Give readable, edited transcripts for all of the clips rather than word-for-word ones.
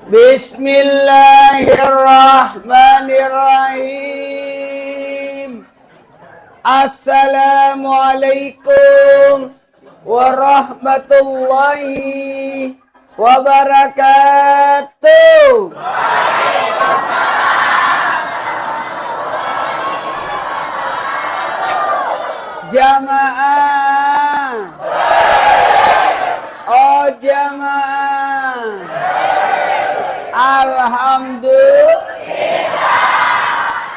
Bismillahirrahmanirrahim. Assalamualaikum warahmatullahi wabarakatuh. Jamaah. Oh jamaah.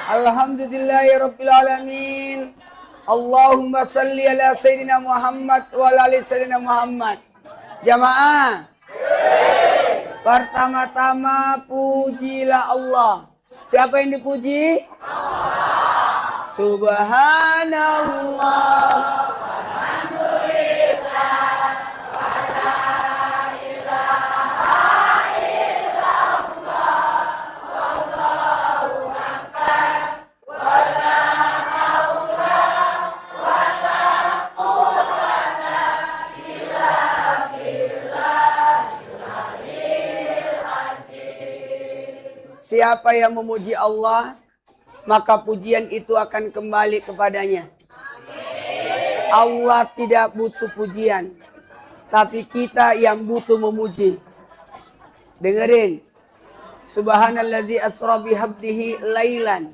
Alhamdulillahirabbil alamin. Allahumma salli ala sayyidina Muhammad wa ala ali sayyidina Muhammad. Jamaah. Pertama-tama pujilah Allah. Siapa yang dipuji? Allah. Subhanallah. Siapa yang memuji Allah, maka pujian itu akan kembali kepadanya. Allah tidak butuh pujian, tapi kita yang butuh memuji. Dengerin. Subhanallazi asra bihabdihi lailan.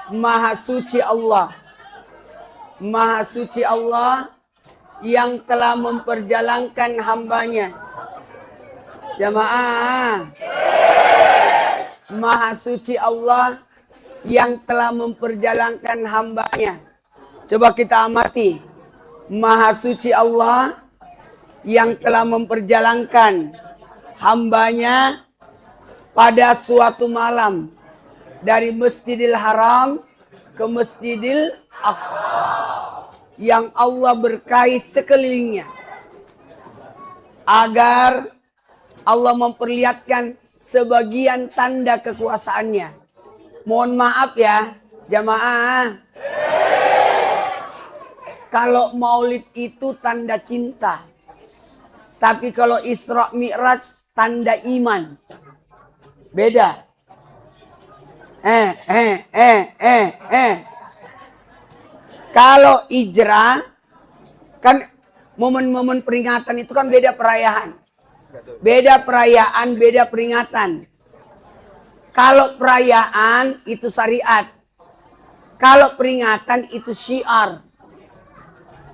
Maha suci Allah. Maha suci Allah yang telah memperjalankan hambanya. Jamaah. Maha suci Allah yang telah memperjalankan hambanya. Coba kita amati. Maha suci Allah yang telah memperjalankan hambanya pada suatu malam. Dari Masjidil Haram ke Masjidil Aqsa. Yang Allah berkahi sekelilingnya. Agar Allah memperlihatkan sebagian tanda kekuasaannya. Mohon maaf ya, jamaah. Kalau maulid itu tanda cinta. Tapi kalau Isra Mi'raj tanda iman. Beda. Kalau Hijrah kan momen-momen peringatan itu kan beda perayaan. Beda perayaan, beda peringatan. Kalau perayaan itu syariat. Kalau peringatan itu syiar.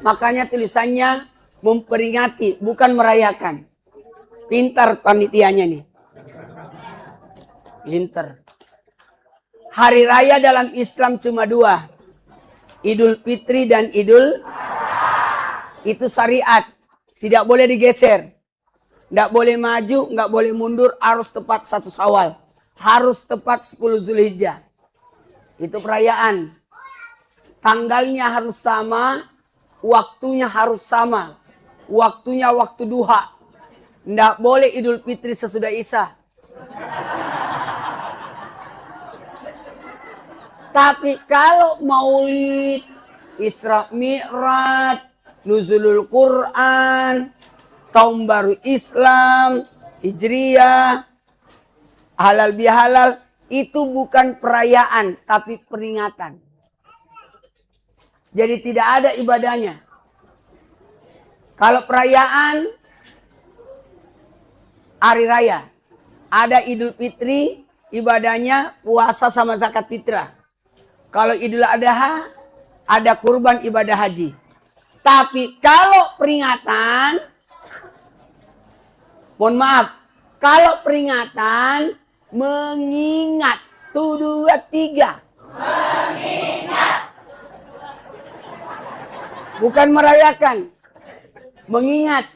Makanya tulisannya memperingati, bukan merayakan. Pintar panitianya nih. Pintar. Hari raya dalam Islam cuma dua. Idul Fitri dan Idul. Itu syariat. Tidak boleh digeser. Nggak boleh maju, nggak boleh mundur, harus tepat 1 Syawal. Harus tepat 10 Zulhijjah. Itu perayaan. Tanggalnya harus sama, waktunya harus sama. Waktunya waktu duha. Nggak boleh Idul Fitri sesudah Isya. Tapi kalau maulid, Isra Mi'raj, Nuzulul Quran, Tahun Baru Islam, Hijriyah, halal bihalal, itu bukan perayaan, tapi peringatan. Jadi tidak ada ibadahnya. Kalau perayaan, hari raya, ada Idul Fitri, ibadahnya puasa sama zakat fitrah. Kalau Idul Adha, ada kurban ibadah haji. Tapi kalau peringatan, mohon maaf, kalau peringatan mengingat. 1, 2, 3. Mengingat. Bukan merayakan. Mengingat.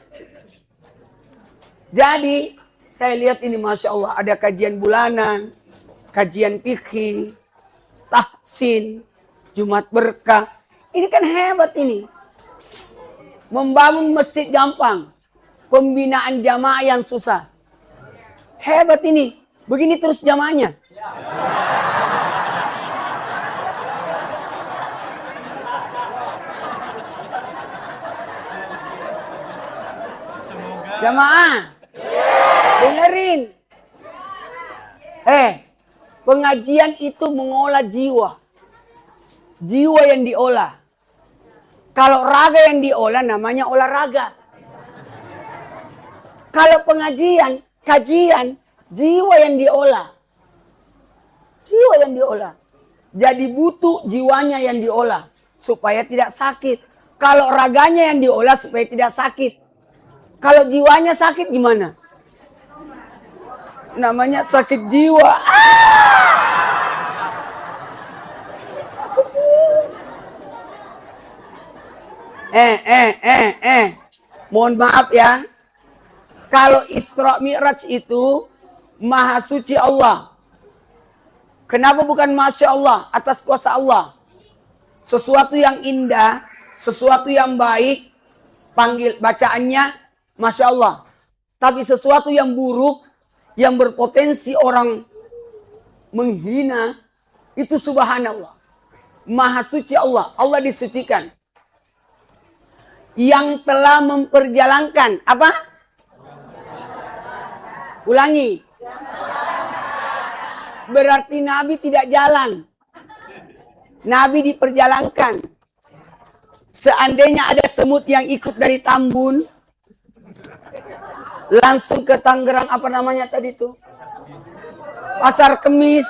Jadi, saya lihat ini Masya Allah. Ada kajian bulanan. Kajian fikih. Tahsin. Jumat berkah. Ini kan hebat ini. Membangun masjid gampang. Pembinaan jamaah yang susah. Hebat ini. Begini terus jamaahnya. Jamaah. Dengerin. Pengajian itu mengolah jiwa. Jiwa yang diolah. Kalau raga yang diolah namanya olahraga. Kalau pengajian, kajian, jiwa yang diolah. Jiwa yang diolah. Jadi butuh jiwanya yang diolah. Supaya tidak sakit. Kalau raganya yang diolah supaya tidak sakit. Kalau jiwanya sakit gimana? Namanya sakit jiwa. Sakit jiwa. Mohon maaf ya. Kalau Isra Mi'raj itu Maha Suci Allah. Kenapa bukan Masya Allah, atas kuasa Allah? Sesuatu yang indah, sesuatu yang baik, panggil bacaannya Masya Allah. Tapi sesuatu yang buruk, yang berpotensi orang menghina, itu Subhanallah. Maha Suci Allah, Allah disucikan. Yang telah memperjalankan, apa? Ulangi. Berarti Nabi tidak jalan. Nabi diperjalankan. Seandainya ada semut yang ikut dari Tambun, langsung ke Tangerang, apa namanya tadi itu? Pasar Kemis.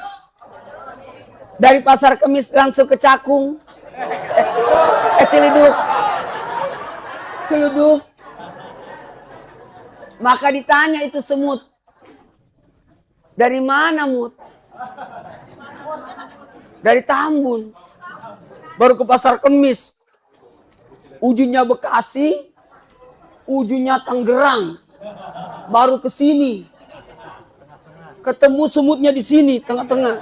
Dari Pasar Kemis langsung ke Cakung. Ciledug. Ciledug. Maka ditanya itu semut. Dari mana, Mut? Dari Tambun. Baru ke Pasar Kemis. Ujungnya Bekasi. Ujungnya Tangerang. Baru ke sini. Ketemu semutnya di sini, tengah-tengah.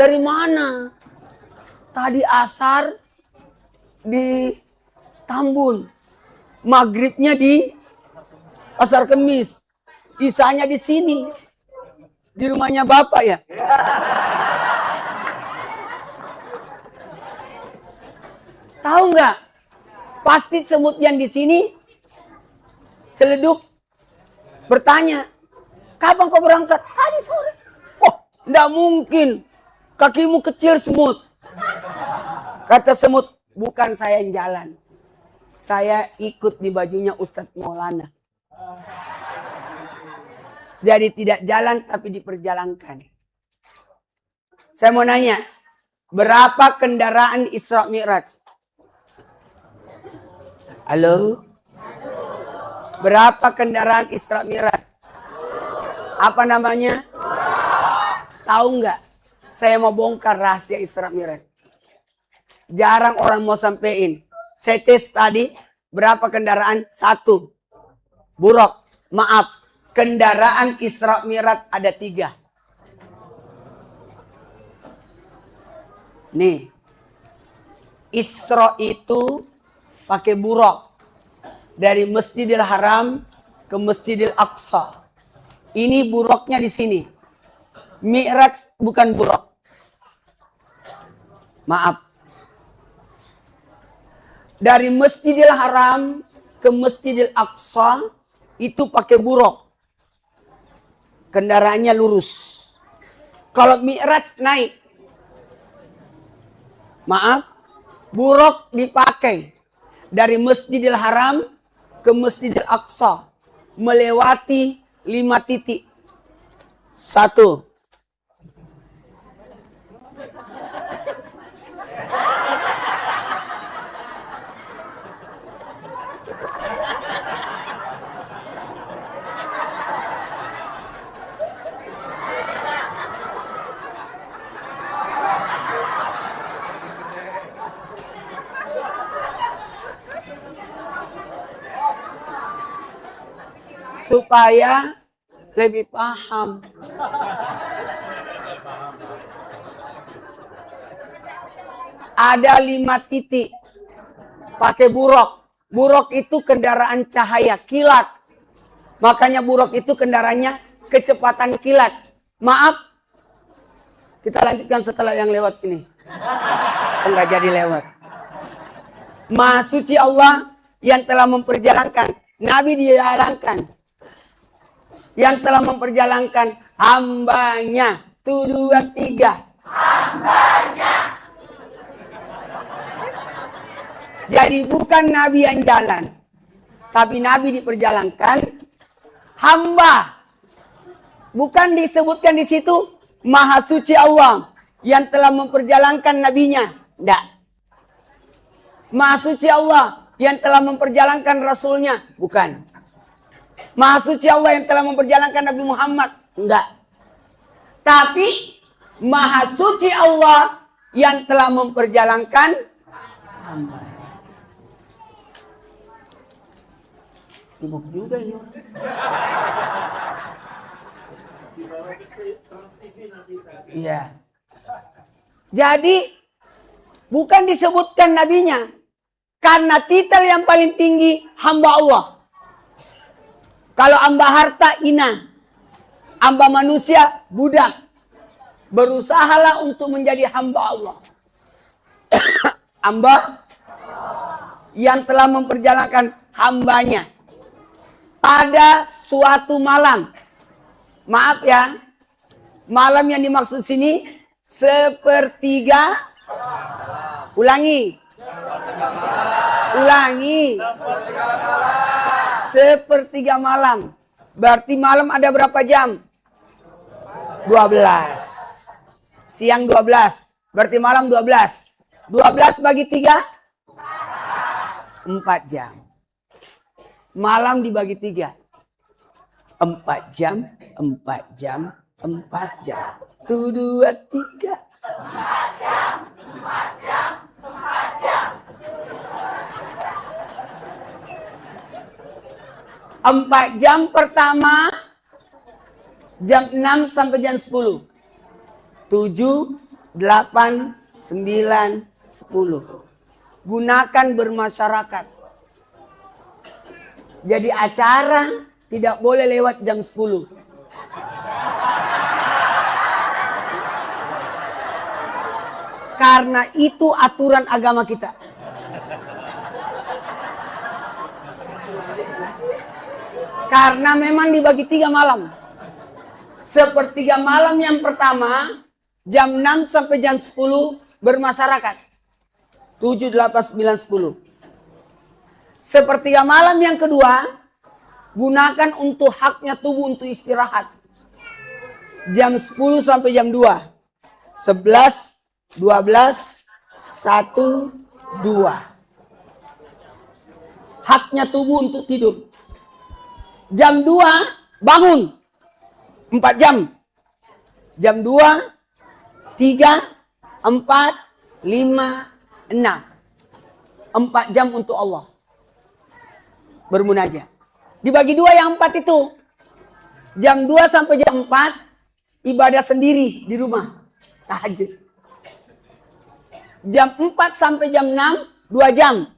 Dari mana? Tadi asar di Tambun. Maghribnya di Pasar Kemis. Isanya di sini. Di rumahnya Bapak ya. Tahu nggak? Pasti semut yang di sini Ciledug bertanya, kapan kau berangkat? Tadi sore. Oh, nggak mungkin. Kakimu kecil semut. Kata semut, bukan saya yang jalan. Saya ikut di bajunya Ustadz Maulana. Jadi tidak jalan tapi diperjalankan. Saya mau nanya, berapa kendaraan Isra Mi'raj? Halo? Berapa kendaraan Isra Mi'raj? Apa namanya? Tahu nggak? Saya mau bongkar rahasia Isra Mi'raj. Jarang orang mau sampein. Saya tes tadi, berapa kendaraan? 1. Buruk. Maaf. Kendaraan Isra Mi'raj ada 3. Nih. Isra itu pakai buruk. Dari Masjidil Haram ke Masjidil Aqsa. Ini buruknya di sini. Mi'raj bukan buruk. Maaf. Dari Masjidil Haram ke Masjidil Aqsa itu pakai buruk. Kendaraannya lurus. Kalau Mi'raj naik. Maaf. Buruk dipakai. Dari Masjidil Haram ke Masjidil Aqsa. Melewati 5 titik. 1. Supaya lebih paham. Ada 5 titik. Pakai buruk. Buruk itu kendaraan cahaya, kilat. Makanya buruk itu kendaraannya kecepatan kilat. Maaf. Kita lanjutkan setelah yang lewat ini. Enggak jadi lewat. Maha Suci Allah yang telah memperjalankan. Nabi dijalankan. Yang telah memperjalankan Hambanya. 1, 2, 3. Hambanya. Jadi bukan nabi yang jalan, tapi nabi diperjalankan hamba. Bukan disebutkan di situ Maha Suci Allah yang telah memperjalankan nabinya. Tidak. Maha Suci Allah yang telah memperjalankan rasulnya. Bukan. Maha Suci Allah yang telah memperjalankan Nabi Muhammad. Enggak. Tapi Maha Suci Allah yang telah memperjalankan hamba. Sibuk juga ini. Iya. Jadi bukan disebutkan nabinya, karena titel yang paling tinggi hamba Allah. Kalau hamba harta ina, hamba manusia budak. Berusahalah untuk menjadi hamba Allah. Hamba yang telah memperjalankan hambanya pada suatu malam. Maaf ya, malam yang dimaksud sini sepertiga. Ulangi. Sepertiga malam. Berarti malam ada berapa jam? 12. Siang 12. Berarti malam 12. 12 bagi 3? 4 jam. Malam dibagi 3. 4 jam, 4 jam, 4 jam. 1, 2, 3. 4 jam, 4 jam, 4 jam. 4 jam pertama jam 6 sampai jam 10. 7, 8, 9, 10. Gunakan bermasyarakat. Jadi acara tidak boleh lewat jam 10. Karena itu aturan agama kita. Karena memang dibagi 3 malam. Sepertiga malam yang pertama, jam 6 sampai jam 10 bermasyarakat. 7, 8, 9, 10. Sepertiga malam yang kedua, gunakan untuk haknya tubuh untuk istirahat. Jam 10 sampai jam 2. 11, 12, 1, 2. Haknya tubuh untuk tidur. Jam 2 bangun. 4 jam. Jam 2, 3, 4, 5, 6. 4 jam untuk Allah. Bermunajat. Dibagi 2 yang 4 itu. Jam 2 sampai jam 4 ibadah sendiri di rumah. Tahajud. Jam 4 sampai jam 6 2 jam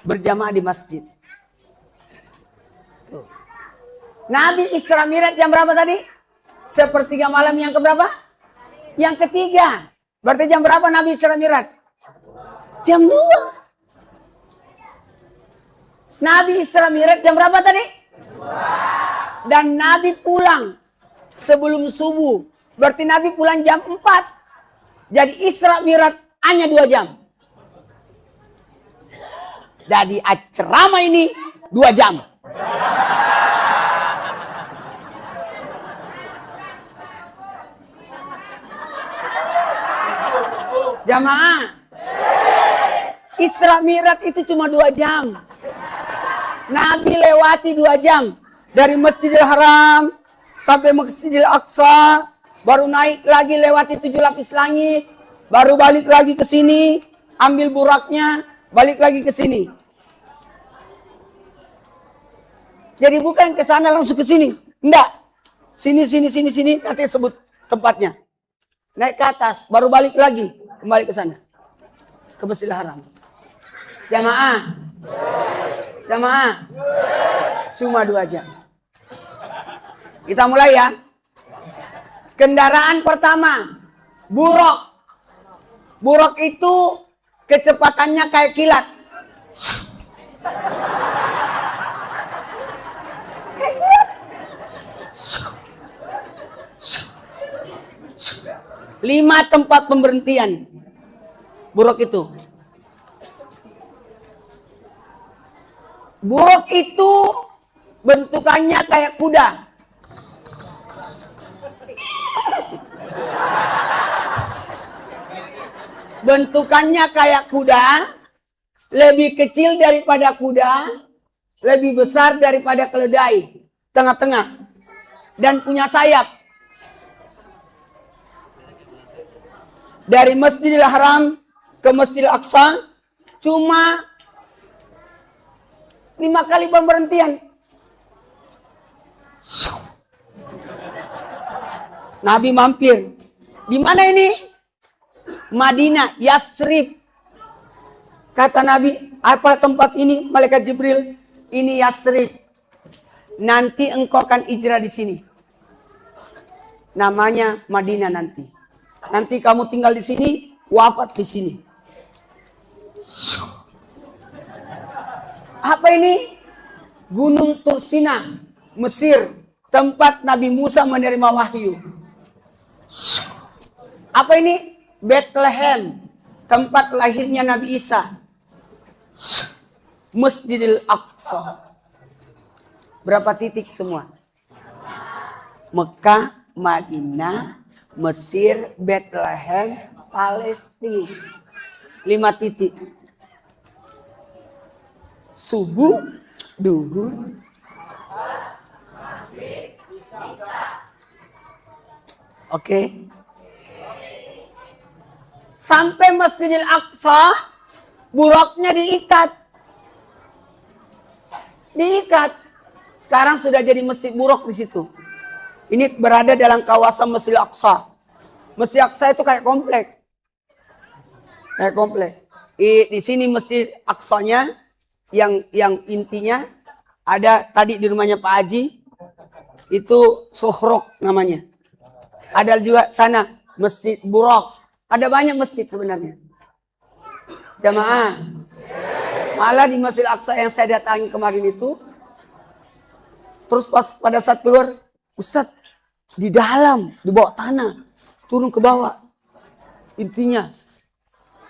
berjamaah di masjid. Tuh. Nabi Isra Mi'raj jam berapa tadi? Sepertiga malam yang keberapa? Yang ketiga. Berarti jam berapa Nabi Isra Mi'raj? Jam 2. Nabi Isra Mi'raj jam berapa tadi? 2. Dan Nabi pulang sebelum subuh. Berarti Nabi pulang jam 4. Jadi Isra Mi'raj hanya 2 jam. Jadi ceramah ini 2 jam. Jamaah. Isra Mi'raj itu cuma 2 jam. Nabi lewati 2 jam. Dari Masjidil Haram sampai Masjidil Aqsa. Baru naik lagi lewati 7 lapis langit. Baru balik lagi ke sini. Ambil buraknya. Balik lagi ke sini. Jadi bukan ke sana langsung ke sini. Enggak. Sini. Nanti sebut tempatnya. Naik ke atas. Baru balik lagi. Kembali ke sana. Ke Masjidil Haram. Jamaah. Jamaah. Cuma 2 jam. Kita mulai ya. Kendaraan pertama. Buruk. Buruk itu kecepatannya kayak kilat. Kayak kilat. 5 tempat pemberhentian buruk itu. Buruk itu bentukannya kayak kuda. Bentukannya kayak kuda, lebih kecil daripada kuda, lebih besar daripada keledai, tengah-tengah, dan punya sayap. Dari Masjidil Haram ke Masjidil Aqsa cuma 5 kali pemberhentian. Nabi mampir. Di mana ini? Madinah, Yasrib. Kata Nabi, apa tempat ini? Malaikat Jibril, ini Yasrib. Nanti engkau akan hijrah di sini. Namanya Madinah nanti. Nanti kamu tinggal di sini, wafat di sini. Apa ini? Gunung Tursina, Mesir, tempat Nabi Musa menerima wahyu. Apa ini? Bethlehem, tempat lahirnya Nabi Isa. Masjidil Aqsa. Berapa titik semua? Mekah, Madinah, Mesir, Bethlehem, Palestina. 5 titik. Subuh, duhur, oke. Sampai Masjidil Aqsa, buruknya diikat. Diikat. Sekarang sudah jadi masjid buruk di situ. Ini berada dalam kawasan Masjidil Aqsa. Masjid Aqsa itu kayak komplek. Kayak komplek. Di sini Masjid Aqsanya yang intinya ada tadi di rumahnya Pak Haji, itu Sohrok namanya. Ada juga sana Masjid Buraq. Ada banyak masjid sebenarnya. Jamaah. Malah di Masjid Aqsa yang saya datangi kemarin itu, terus pada saat keluar, Ustadz, di dalam, di bawah tanah, turun ke bawah. Intinya.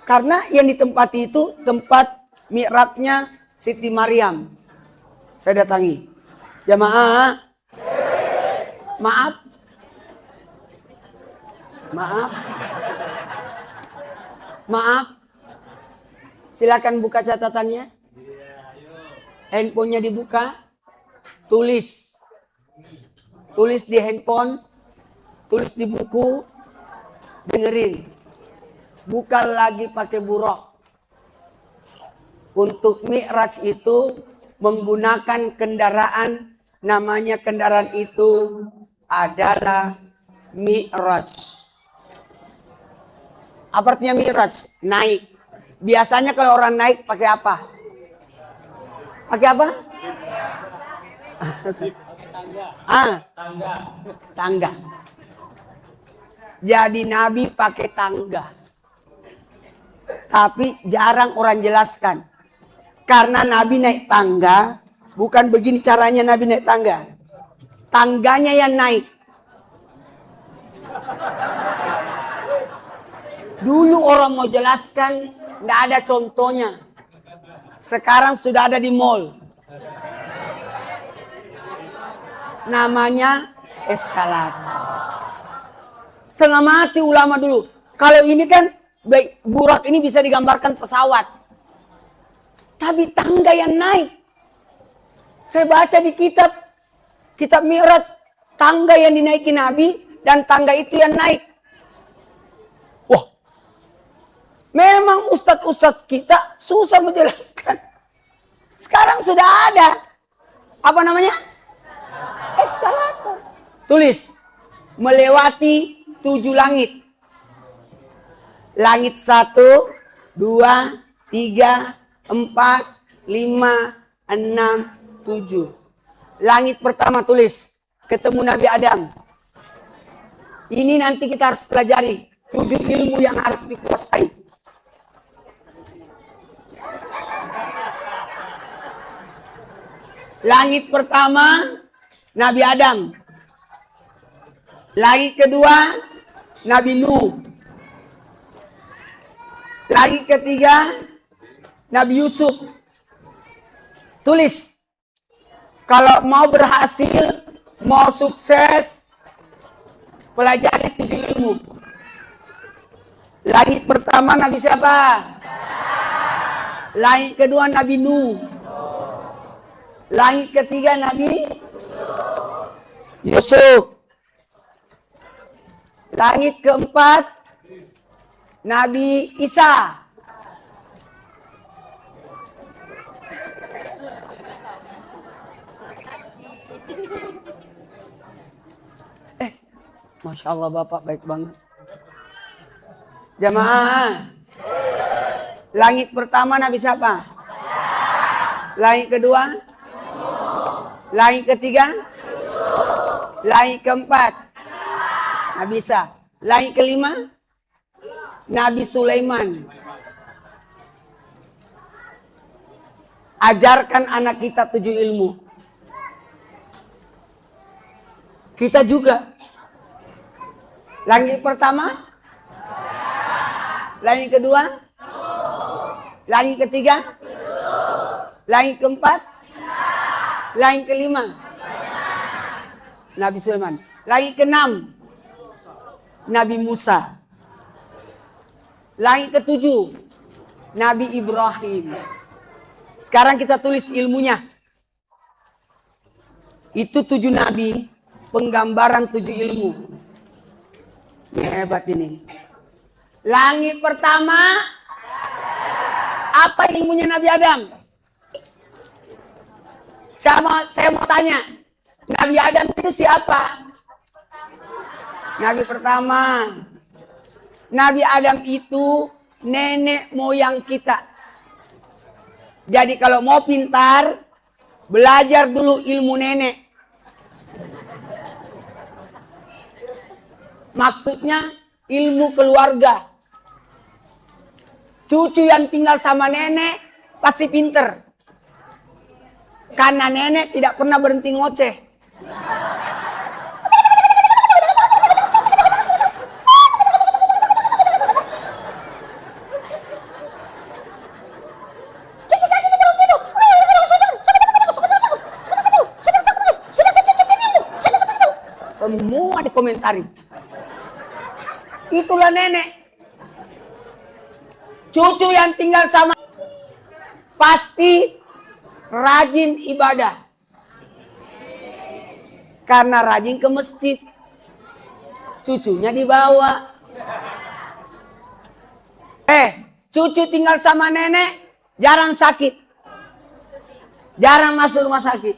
Karena yang ditempati itu tempat mi'rabnya Siti Maryam. Saya datangi. Jamaah. Maaf. Silakan buka catatannya. Handphonenya dibuka. Tulis di handphone. Tulis di buku. Dengerin. Bukan lagi pakai buruk. Untuk mi'raj itu menggunakan kendaraan. Namanya kendaraan itu adalah mi'raj. Apa artinya mi'raj? Naik. Biasanya kalau orang naik pakai apa? Pakai apa? Tangga. Jadi Nabi pakai tangga. Tapi jarang orang jelaskan. Karena Nabi naik tangga, bukan begini caranya Nabi naik tangga. Tangganya yang naik. Dulu orang mau jelaskan, tidak ada contohnya. Sekarang sudah ada di mall. Namanya eskalator. Setengah mati ulama dulu. Kalau ini kan, burak ini bisa digambarkan pesawat. Tapi tangga yang naik. Saya baca di kitab Mi'raj, tangga yang dinaiki Nabi, dan tangga itu yang naik. Wah, memang ustadz-ustadz kita susah menjelaskan. Sekarang sudah ada. Apa namanya? Eskalator. Tulis. Melewati 7 langit. Langit 1, 2, 3, 4, 5, 6, 7. Langit pertama tulis. Ketemu Nabi Adam. Ini nanti kita harus pelajari. 7 ilmu yang harus dikuasai. Langit pertama, Nabi Adam. Langit kedua, Nabi Nuh. Langit ketiga, Nabi Yusuf. Tulis. Kalau mau berhasil, mau sukses, pelajari 7 ilmu. Langit pertama Nabi siapa? Langit kedua Nabi Nuh. Langit ketiga Nabi Yusuf. Langit keempat Nabi Isa. Masya Allah Bapak baik banget. Jamaah. Langit pertama Nabi siapa? Langit kedua? Langit ketiga? Langit keempat? Nabi Isa. Langit kelima? Nabi Sulaiman. Ajarkan anak kita 7 ilmu. Kita juga. Langit pertama? Langit kedua? Langit ketiga? Langit keempat? Langit kelima? Nabi Sulaiman. Langit keenam? Nabi Musa. Langit ketujuh? Nabi Ibrahim. Sekarang kita tulis ilmunya. Itu 7 nabi, penggambaran 7 ilmu. Hebat ini. Langit pertama, apa ilmunya Nabi Adam? Saya mau tanya, Nabi Adam itu siapa? Nabi pertama. Nabi Adam itu nenek moyang kita. Jadi kalau mau pintar, belajar dulu ilmu nenek. Maksudnya ilmu keluarga. Cucu yang tinggal sama nenek pasti pinter. Karena nenek tidak pernah berhenti ngoceh. Semua dikomentari. Itulah nenek. Cucu yang tinggal sama pasti rajin ibadah. Karena rajin ke masjid. Cucunya dibawa. Cucu tinggal sama nenek jarang sakit. Jarang masuk rumah sakit.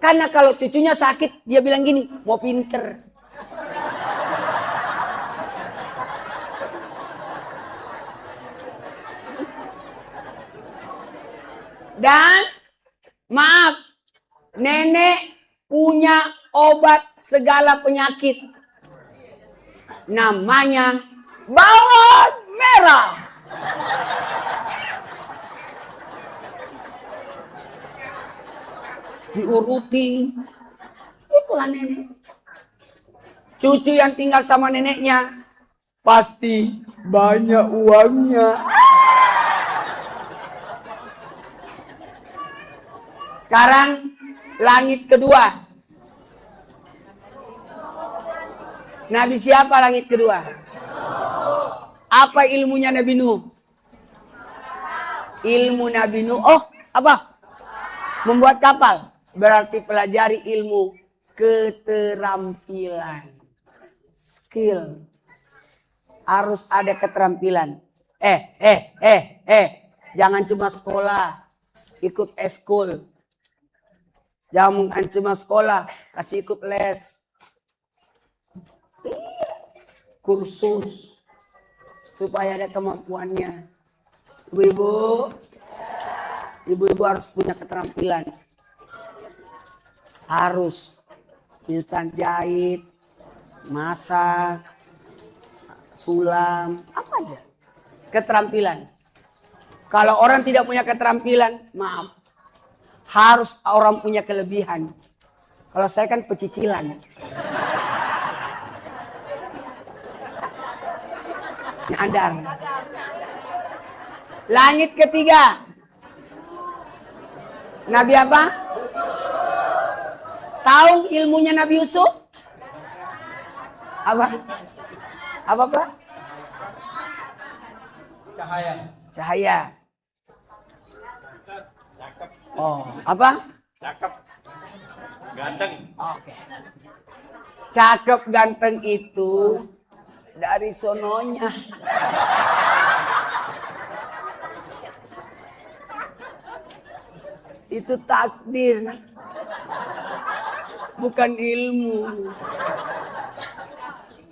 Karena kalau cucunya sakit, dia bilang gini, mau pinter. Dan maaf, nenek punya obat segala penyakit. Namanya bawang merah. Diurutin. Itulah nenek. Cucu yang tinggal sama neneknya pasti banyak uangnya. Sekarang langit kedua. Nabi siapa langit kedua? Apa ilmunya Nabi Nuh? Ilmu Nabi Nuh. Oh, apa? Membuat kapal. Berarti pelajari ilmu keterampilan. Skill. Harus ada keterampilan. Jangan cuma sekolah. Ikut eskul. Jangan cuma sekolah, kasih ikut les. Kursus. Supaya ada kemampuannya. Ibu-ibu harus punya keterampilan. Harus. Instan jahit, masak, sulam, apa aja. Keterampilan. Kalau orang tidak punya keterampilan, maaf. Harus orang punya kelebihan. Kalau saya kan pecicilan. Nyadar. Langit ketiga. Nabi apa? Tahu ilmunya Nabi Yusuf? Apa? Apa Pak? Cahaya. Cahaya. Oh, apa? Cakep. Ganteng. Oke. Cakep ganteng itu dari sononya. Itu takdir. Bukan ilmu.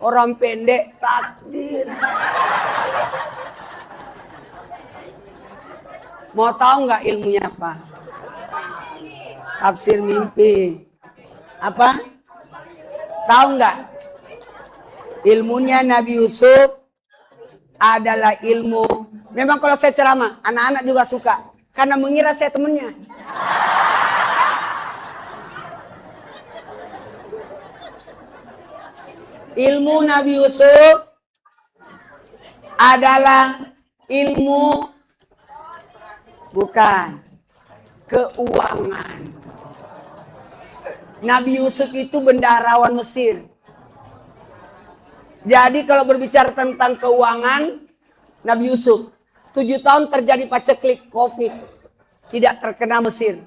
Orang pendek takdir. Mau tahu nggak ilmunya apa? Tafsir mimpi. Apa? Tahu nggak? Ilmunya Nabi Yusuf adalah ilmu. Memang kalau saya ceramah, anak-anak juga suka. Karena mengira saya temennya. Ilmu Nabi Yusuf adalah ilmu bukan keuangan. Nabi Yusuf itu bendaharawan Mesir. Jadi kalau berbicara tentang keuangan, Nabi Yusuf 7 tahun terjadi paceklik COVID, tidak terkena Mesir.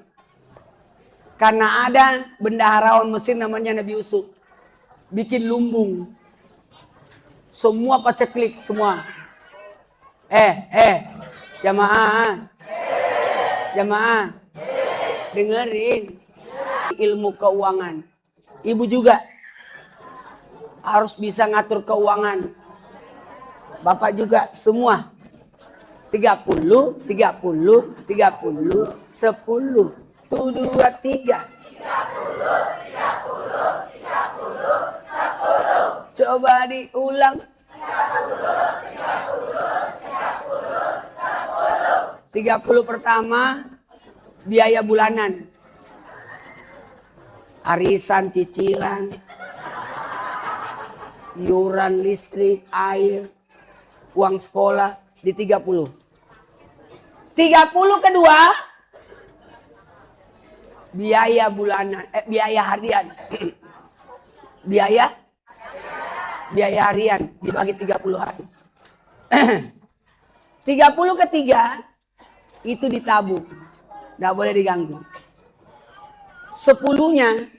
Karena ada bendaharawan Mesir namanya Nabi Yusuf. Bikin lumbung. Semua paceklik semua. Jamaah. Jamaah. Dengerin. Ilmu keuangan. Ibu juga harus bisa ngatur keuangan. Bapak juga semua. 30, 30, 30, 10. 1, 2, 3. 10. Coba diulang. 30 pertama biaya bulanan. Arisan, cicilan, iuran listrik, air, uang sekolah di 30. 30 kedua biaya bulanan, biaya harian. Biaya harian dibagi 30 hari. 30 ketiga itu ditabung. Nggak boleh diganggu. 10-nya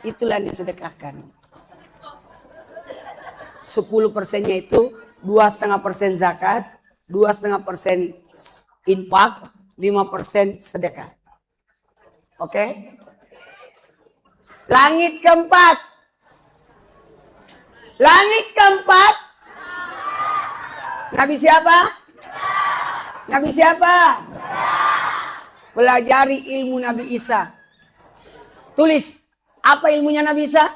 itulah yang disedekahkan. 10%-nya itu 2,5% zakat, 2,5% infak, 5% sedekah. Oke? Langit keempat. Langit keempat. Nabi siapa? Nabi siapa? Pelajari ilmu Nabi Isa. Tulis. Apa ilmunya Nabi Isa?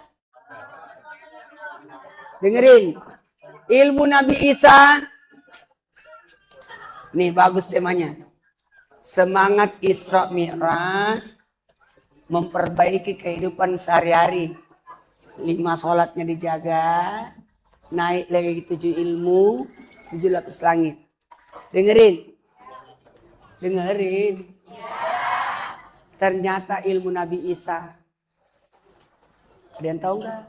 Dengerin. Ilmu Nabi Isa. Nih bagus temanya. Semangat Isra Mi'raj. Memperbaiki kehidupan sehari-hari. 5 sholatnya dijaga. Naik lagi 7 ilmu. 7 lapis langit. Dengerin. Dengerin. Ternyata ilmu Nabi Isa. Ada yang tahu nggak?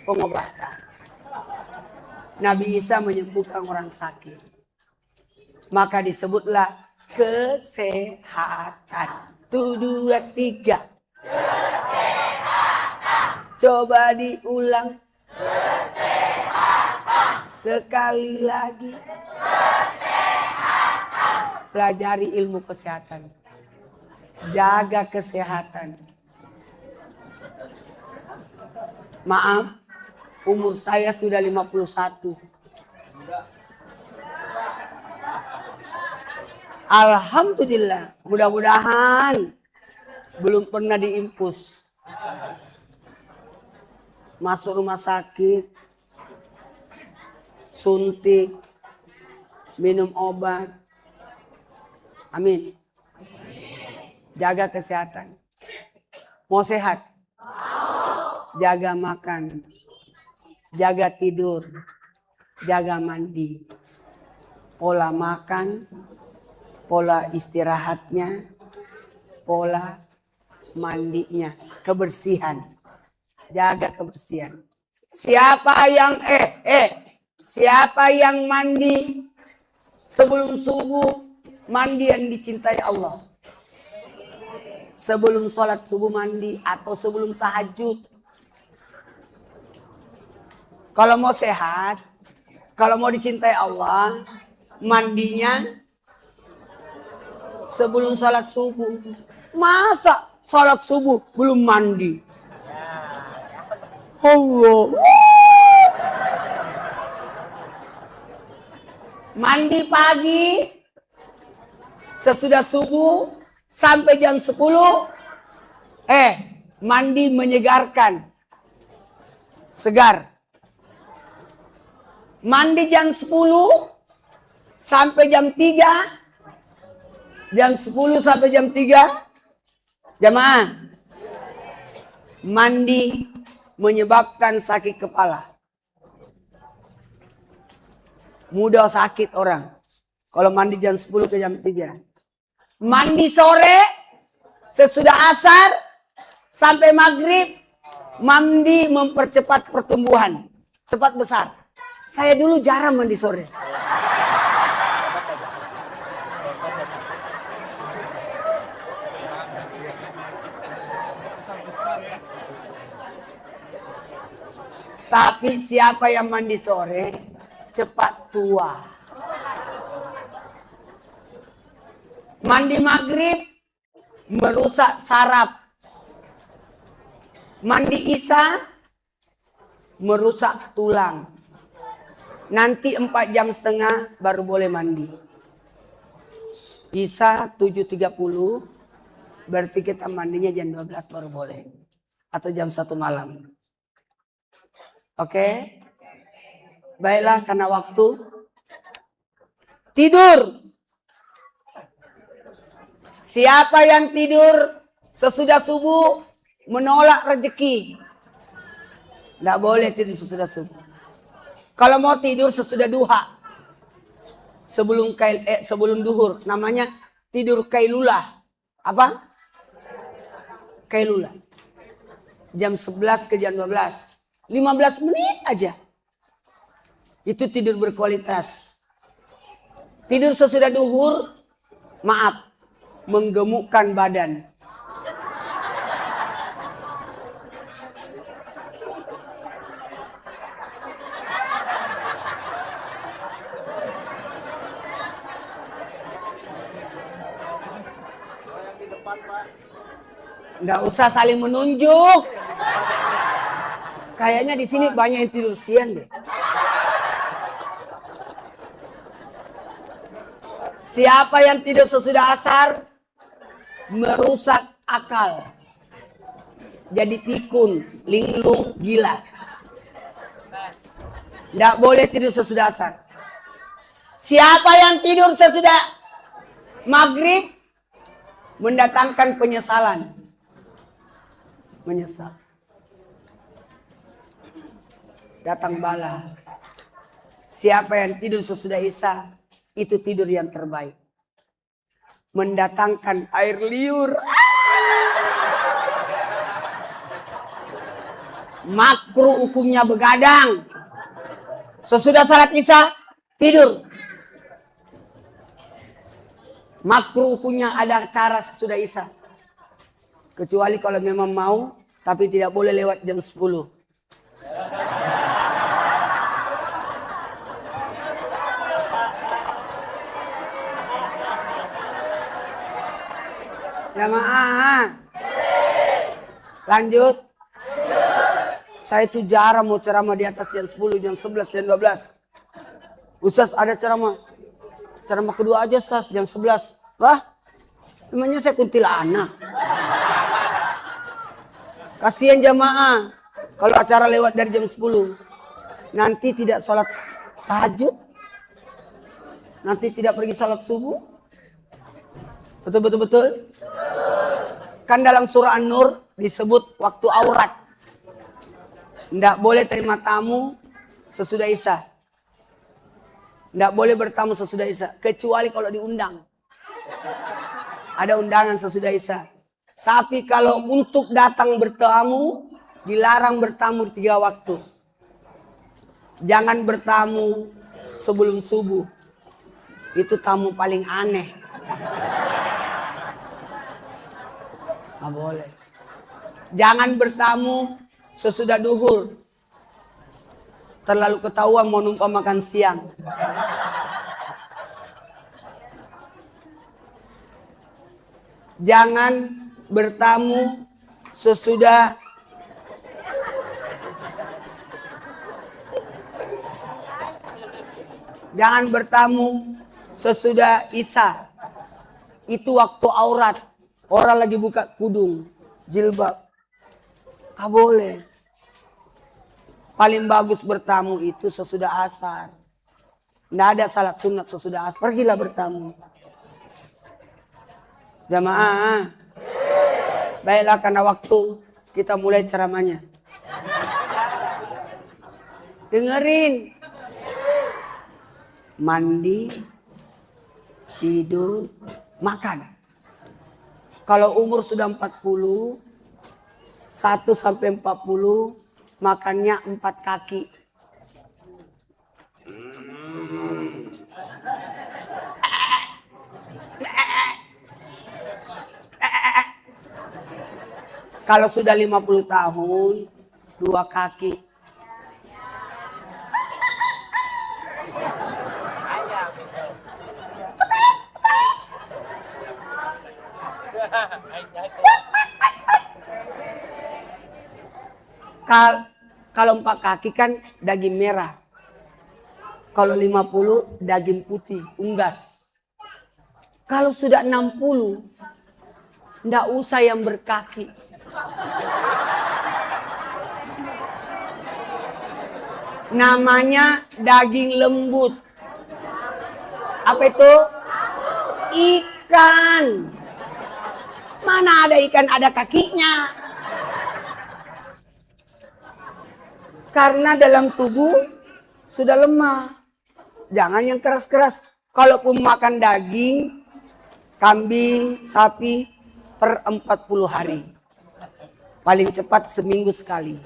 Pengobatan. Nabi Isa menyembuhkan orang sakit. Maka disebutlah kesehatan. 1, 2, 3. Kesehatan. Coba diulang. Kesehatan. Sekali lagi. Kesehatan. Pelajari ilmu kesehatan. Jaga kesehatan. Maaf, umur saya sudah 51. Alhamdulillah, mudah-mudahan belum pernah diinfus. Masuk rumah sakit, suntik, minum obat. Amin. Jaga kesehatan. Mau sehat? Jaga makan, jaga tidur, jaga mandi. Pola makan, pola istirahatnya, pola mandinya, kebersihan. Jaga kebersihan. Siapa yang mandi sebelum subuh, mandi yang dicintai Allah. Sebelum sholat subuh mandi atau sebelum tahajud. Kalau mau sehat, kalau mau dicintai Allah, mandinya sebelum sholat subuh. Masa sholat subuh belum mandi? Allah. Mandi pagi sesudah subuh sampai jam 10. Mandi menyegarkan. Segar. Mandi jam 10 sampai jam 3. Jam 10 sampai jam 3. Jamaah. Mandi menyebabkan sakit kepala. Mudah sakit orang. Kalau mandi jam 10 ke jam 3. Mandi sore sesudah asar sampai maghrib. Mandi mempercepat pertumbuhan. Cepat besar. Saya dulu jarang mandi sore. Tapi siapa yang mandi sore cepat tua. Mandi maghrib merusak saraf. Mandi isya merusak tulang. Nanti 4,5 jam baru boleh mandi. Isya 7.30 berarti kita mandinya jam 12 baru boleh. Atau jam 1 malam. Oke? Baiklah karena waktu. Tidur. Siapa yang tidur sesudah subuh menolak rezeki. Tidak boleh tidur sesudah subuh. Kalau mau tidur sesudah duha. Sebelum duhur. Namanya tidur kailulah. Apa? Kailulah. Jam 11 ke jam 12. 15 menit aja. Itu tidur berkualitas. Tidur sesudah duhur. Maaf. Menggemukkan badan. Nggak usah saling menunjuk. Kayaknya di sini banyak yang tidur siang deh. Siapa yang tidur sesudah asar merusak akal. Jadi pikun, linglung, gila. Tidak boleh tidur sesudah asar. Siapa yang tidur sesudah maghrib mendatangkan penyesalan. Menyesal. Datang bala. Siapa yang tidur sesudah isya itu tidur yang terbaik. Mendatangkan air liur. Makruh hukumnya begadang. Sesudah salat isya tidur. Makruh hukumnya ada cara sesudah isya. Kecuali kalau memang mau, tapi tidak boleh lewat jam 10. Jamaah. Lanjut. Saya itu jarang mau ceramah di atas jam 10, jam 11, jam 12. Ustaz ada ceramah. Ceramah kedua aja Ustaz, jam 11. Wah, emangnya saya kuntilanak. Kasihan jamaah. Kalau acara lewat dari jam 10. Nanti tidak sholat tahajud. Nanti tidak pergi sholat subuh. Betul-betul. Kan dalam surah An-Nur disebut waktu aurat. Tidak boleh terima tamu sesudah Isya. Tidak boleh bertamu sesudah Isya. Kecuali kalau diundang. Ada undangan sesudah Isya. Tapi kalau untuk datang bertamu, dilarang bertamu 3 waktu. Jangan bertamu sebelum subuh. Itu tamu paling aneh. Nggak boleh. Jangan bertamu sesudah duhur. Terlalu ketahuan mau numpang makan siang. Jangan bertamu sesudah Isya. Itu waktu aurat. Orang lagi buka kudung, jilbab. Nggak boleh. Paling bagus bertamu itu sesudah asar. Nggak ada salat sunat sesudah asar. Pergilah bertamu. Jamaah. Baiklah, karena waktu kita mulai ceramahnya. Dengerin. Mandi, tidur, makan. Kalau umur sudah 40, 1 sampai 40, makannya 4 kaki. Kalau sudah 50 tahun, 2 kaki. Kalau 4 kaki kan daging merah. Kalau 50 daging putih, unggas. Kalau sudah 60, ndak usah yang berkaki. Namanya daging lembut. Apa itu? Ikan. Mana ada ikan ada kakinya? Karena dalam tubuh sudah lemah. Jangan yang keras-keras. Kalaupun makan daging, kambing, sapi, per 40 hari. Paling cepat seminggu sekali.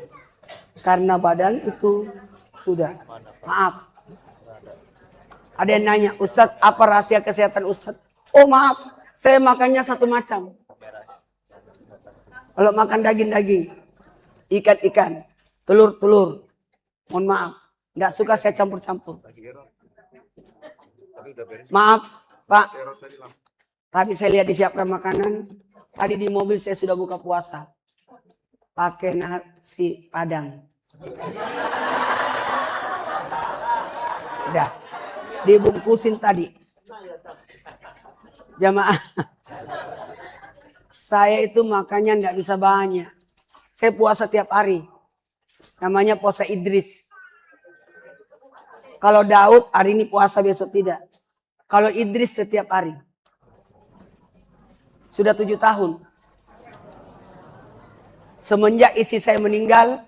Karena badan itu sudah. Maaf. Ada yang nanya, Ustadz, apa rahasia kesehatan Ustadz? Oh maaf, saya makannya satu macam. Kalau makan daging-daging, ikan-ikan, telur-telur. Mohon maaf, nggak suka saya campur-campur. Maaf, Pak. Tadi saya lihat disiapkan makanan. Tadi di mobil saya sudah buka puasa. Pakai nasi Padang. Udah. Dibungkusin tadi. Jamaah. Saya itu makannya nggak bisa banyak. Saya puasa tiap hari. Namanya puasa Idris. Kalau Daud hari ini puasa, besok tidak. Kalau Idris setiap hari. Sudah 7 tahun. Semenjak istri saya meninggal,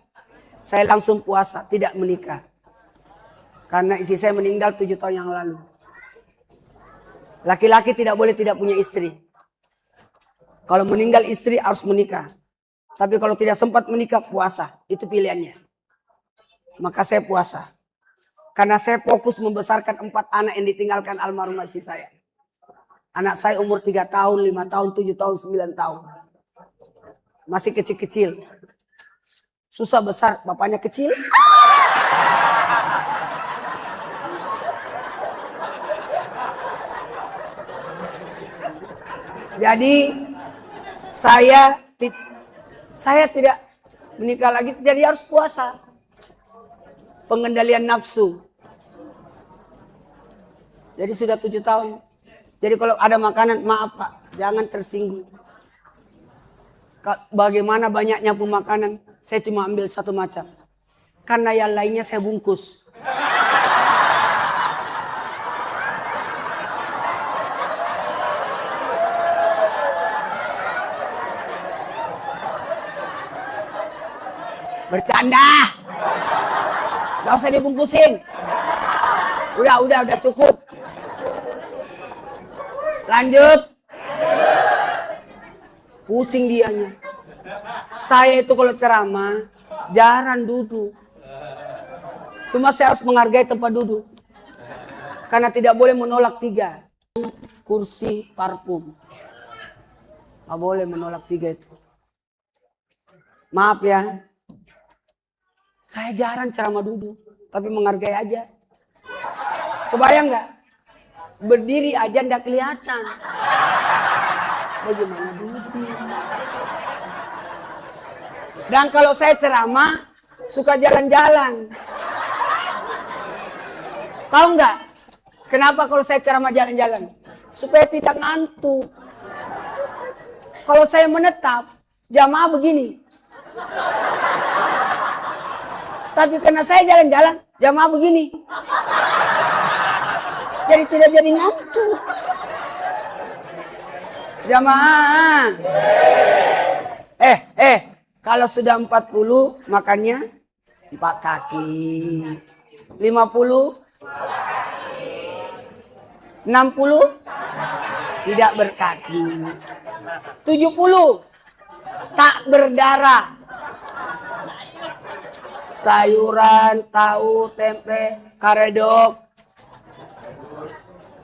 saya langsung puasa, tidak menikah. Karena istri saya meninggal 7 tahun yang lalu. Laki-laki tidak boleh tidak punya istri. Kalau meninggal istri harus menikah. Tapi kalau tidak sempat menikah, puasa. Itu pilihannya. Maka saya puasa. Karena saya fokus membesarkan 4 anak yang ditinggalkan almarhum istri saya. Anak saya umur 3 tahun, 5 tahun, 7 tahun, 9 tahun. Masih kecil-kecil. Susah besar, bapaknya kecil. Jadi saya tidak menikah lagi, jadi harus puasa. Pengendalian nafsu. Jadi sudah 7 tahun. Jadi kalau ada makanan, maaf Pak, jangan tersinggung. Bagaimana banyaknya pun makanan, saya cuma ambil 1 macam. Karena yang lainnya saya bungkus. Bercanda. Gak usah dibungkusin. Udah cukup. Lanjut. Pusing dianya. Saya itu kalau ceramah jarang duduk. Cuma saya harus menghargai tempat duduk. Karena tidak boleh menolak 3. Kursi, parfum. Gak boleh menolak 3 itu. Maaf ya. Saya jarang ceramah duduk. Tapi menghargai aja. Kebayang gak? Berdiri aja ndak kelihatan. Bagaimana duduk? Dan kalau saya ceramah, suka jalan-jalan. Tahu nggak? Kenapa kalau saya ceramah jalan-jalan? Supaya tidak ngantuk. Kalau saya menetap, jamaah begini. Tapi karena saya jalan-jalan, jamaah begini. Jadi tidak jadi ngantuk. Jamaah. Kalau sudah 40, makannya 4 kaki. 50, 60, tidak berkaki. 70, tak berdarah. Sayuran, tahu, tempe, karedok,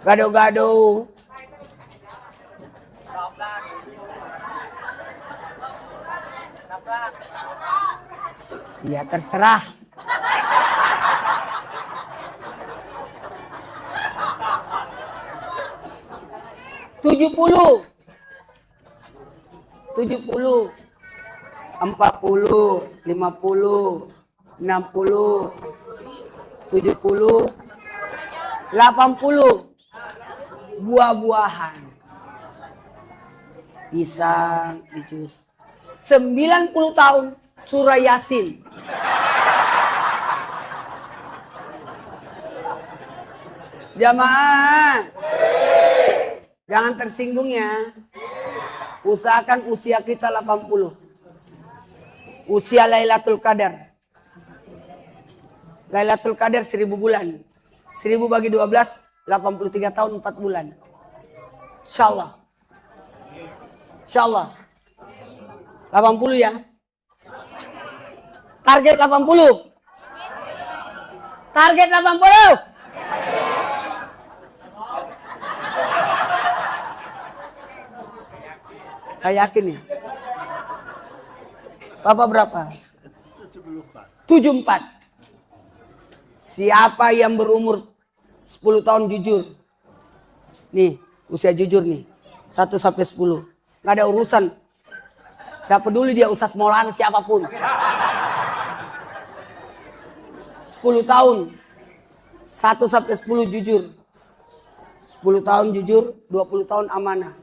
gado-gado. Ya terserah. Tujuh puluh, 40, 50, 60, 70, 80. Buah-buahan. Pisang, jus. 90 tahun surah Yasin. Jamaah. Jangan tersinggung ya. Usahakan usia kita 80. Usia Lailatul Qadar. Lailatul Qadar 1000 bulan. 1000 bagi 12, 83 tahun 4 bulan. Insyaallah. Insyaallah. 80 ya. Target 80. Target 80. Saya yakin ya. Bapak berapa? 74. Siapa yang berumur 10 tahun jujur? Nih, usia jujur nih. 1 sampai 10. Nggak ada urusan. Nggak peduli dia Ustaz Maulana siapapun. 10 tahun. 1 sampai 10 jujur. 10 tahun jujur, 20 tahun amanah.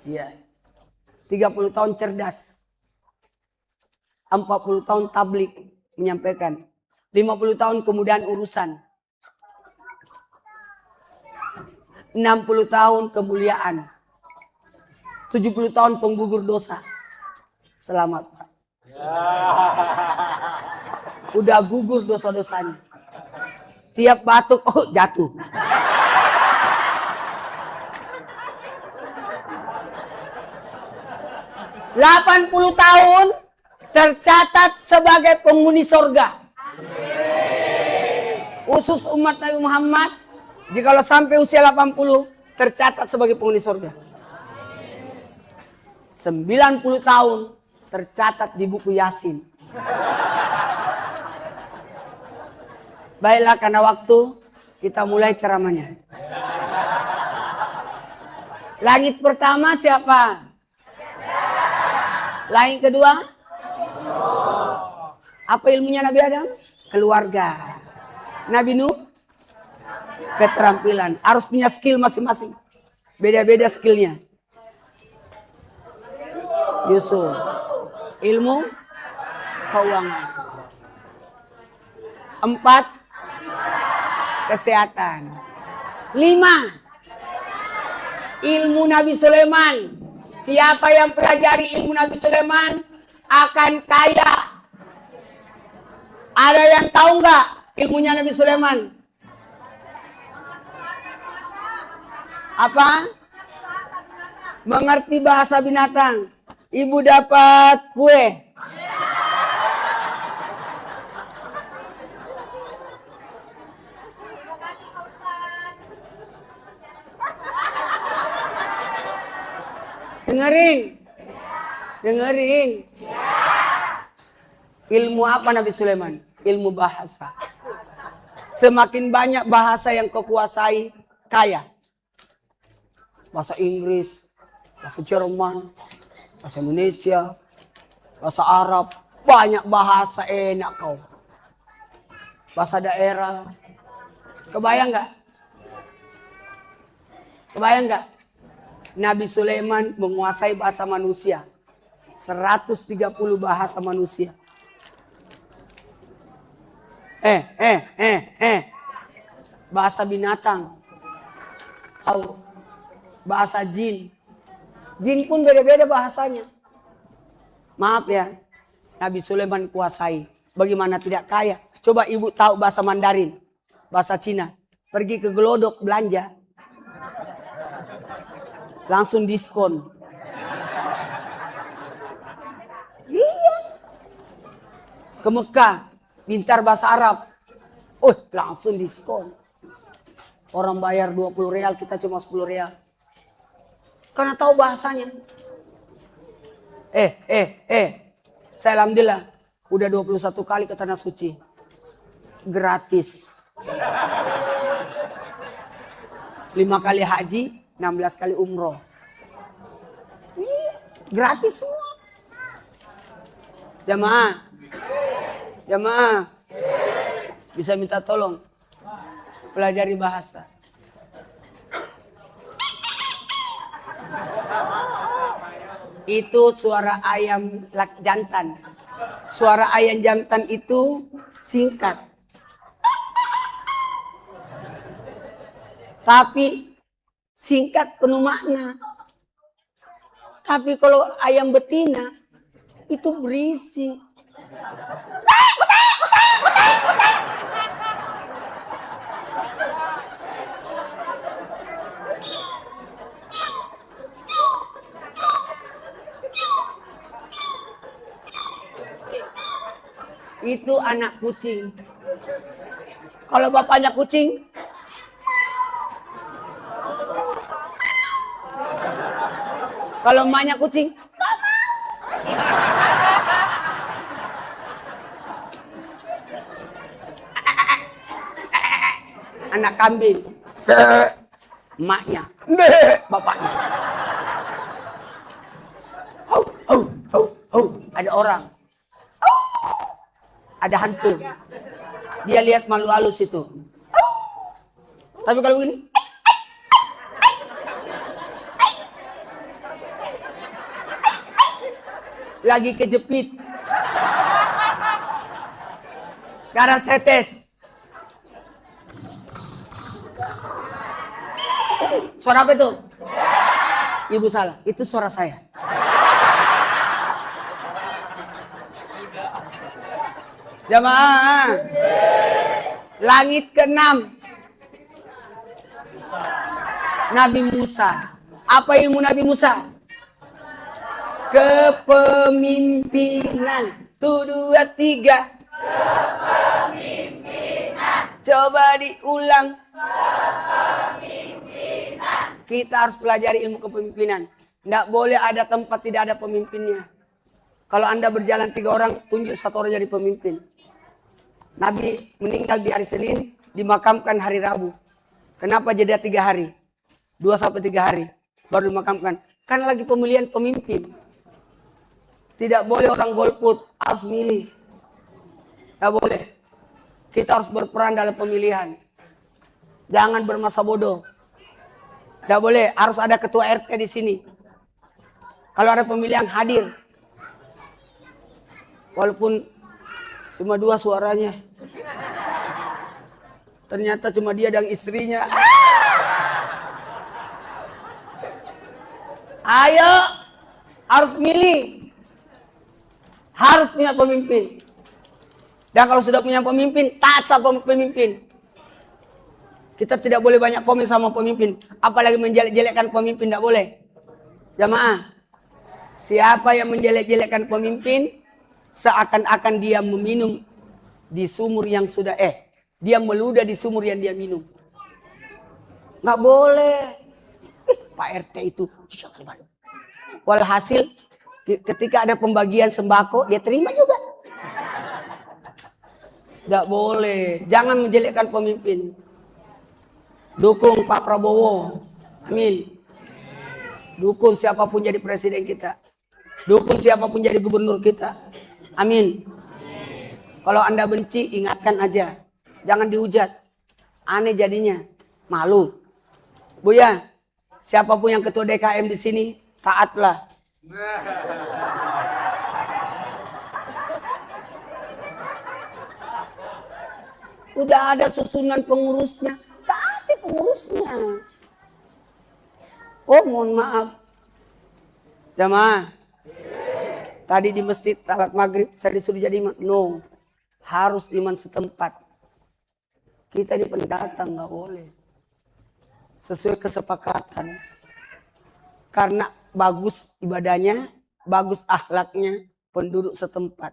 Iya. 30 tahun cerdas. 40 tahun tablik menyampaikan. 50 tahun kemudian urusan. 60 tahun kemuliaan. 70 tahun penggugur dosa. Selamat Pak. Udah gugur dosa-dosanya. Tiap batuk, oh jatuh. Delapan 80 tahun tercatat sebagai penghuni sorga. Khusus umat Nabi Muhammad, jikalau sampai usia 80 tercatat sebagai penghuni sorga. 90 tahun tercatat di buku Yasin. Baiklah, karena waktu kita mulai ceramahnya. Langit pertama siapa? Langit kedua? Apa ilmunya Nabi Adam? Keluarga. Nabi Nuh? Keterampilan. Harus punya skill masing-masing. Beda-beda skillnya. Yusuf. Ilmu keuangan. 4. Kesehatan. 5. Ilmu Nabi Sulaiman. Siapa yang pelajari ilmu Nabi Sulaiman akan kaya. Ada yang tahu nggak ilmunya Nabi Sulaiman? Apa? Mengerti bahasa binatang. Ibu dapat kue. Dengerin. Ilmu apa Nabi Sulaiman? Ilmu bahasa. Semakin banyak bahasa yang kau kuasai, kaya. Bahasa Inggris, bahasa Jerman, bahasa Indonesia, bahasa Arab. Banyak bahasa enak kau. Bahasa daerah. Kebayang nggak? Nabi Sulaiman menguasai bahasa manusia. 130 bahasa manusia. Bahasa binatang. Tahu? Bahasa jin. Jin pun beda-beda bahasanya. Maaf ya, Nabi Sulaiman kuasai. Bagaimana tidak kaya? Coba ibu tahu bahasa Mandarin, bahasa Cina. Pergi ke Gelodok belanja. Langsung diskon. Iya. Ke Mekah, pintar bahasa Arab. Oh, langsung diskon. Orang bayar 20 real, kita cuma 10 real. Karena tahu bahasanya. Saya alhamdulillah udah 21 kali ke Tanah Suci. Gratis. 5 kali haji, 16 kali umroh. Gratis semua. Jamaah. Bisa minta tolong. Pelajari bahasa. Itu suara ayam jantan. Suara ayam jantan itu singkat. Tapi singkat penuh makna. Tapi kalau ayam betina itu berisik. Itu anak kucing. Kalau bapaknya kucing, kalau emaknya kucing, anak kambing, emaknya, bapaknya. Ada orang. Ada hantu. Dia lihat malu halus itu. Tapi kalau begini. Lagi kejepit. Sekarang saya tes. Suara apa itu? Ibu salah. Itu suara saya. Jamaah. Langit ke-6. Nabi Musa. Apa ilmu Nabi Musa? Kepemimpinan. 1, 2, 3. Kepemimpinan. Coba diulang. Kepemimpinan. Kita harus pelajari ilmu kepemimpinan. Tidak boleh ada tempat tidak ada pemimpinnya. Kalau Anda berjalan 3 orang, tunjuk 1 orang jadi pemimpin. Nabi meninggal di hari Senin, dimakamkan hari Rabu. Kenapa jeda 3 hari? 2 sampai 3 hari baru dimakamkan. Karena lagi pemilihan pemimpin. Tidak boleh orang golput, harus milih. Tidak boleh. Kita harus berperan dalam pemilihan. Jangan bermasa bodoh. Tidak boleh, harus ada ketua RT di sini. Kalau ada pemilihan hadir. Walaupun cuma 2 suaranya. Ternyata cuma dia dan istrinya. Ayo, harus milih. Harus punya pemimpin. Dan kalau sudah punya pemimpin, taat sama pemimpin. Kita tidak boleh banyak komen sama pemimpin. Apalagi menjelek-jelekkan pemimpin, tidak boleh. Jamaah, siapa yang menjelek-jelekkan pemimpin, seakan-akan dia meminum di sumur yang sudah, dia meludah di sumur yang dia minum. Nggak boleh. Pak RT itu. Walhasil, ketika ada pembagian sembako, dia terima juga. Tidak boleh. Jangan menjelekkan pemimpin. Dukung Pak Prabowo. Amin. Dukung siapapun jadi presiden kita. Dukung siapapun jadi gubernur kita. Amin. Kalau Anda benci, ingatkan aja. Jangan dihujat. Aneh jadinya. Malu. Buya, siapapun yang ketua DKM di sini, taatlah. Udah ada susunan pengurusnya, taati pengurusnya. Oh, mohon maaf. Jamaah, tadi di masjid salat maghrib saya disuruh jadi imam. No, harus iman setempat. Kita ini pendatang, nggak boleh. Sesuai kesepakatan. Karena bagus ibadahnya, bagus akhlaknya penduduk setempat.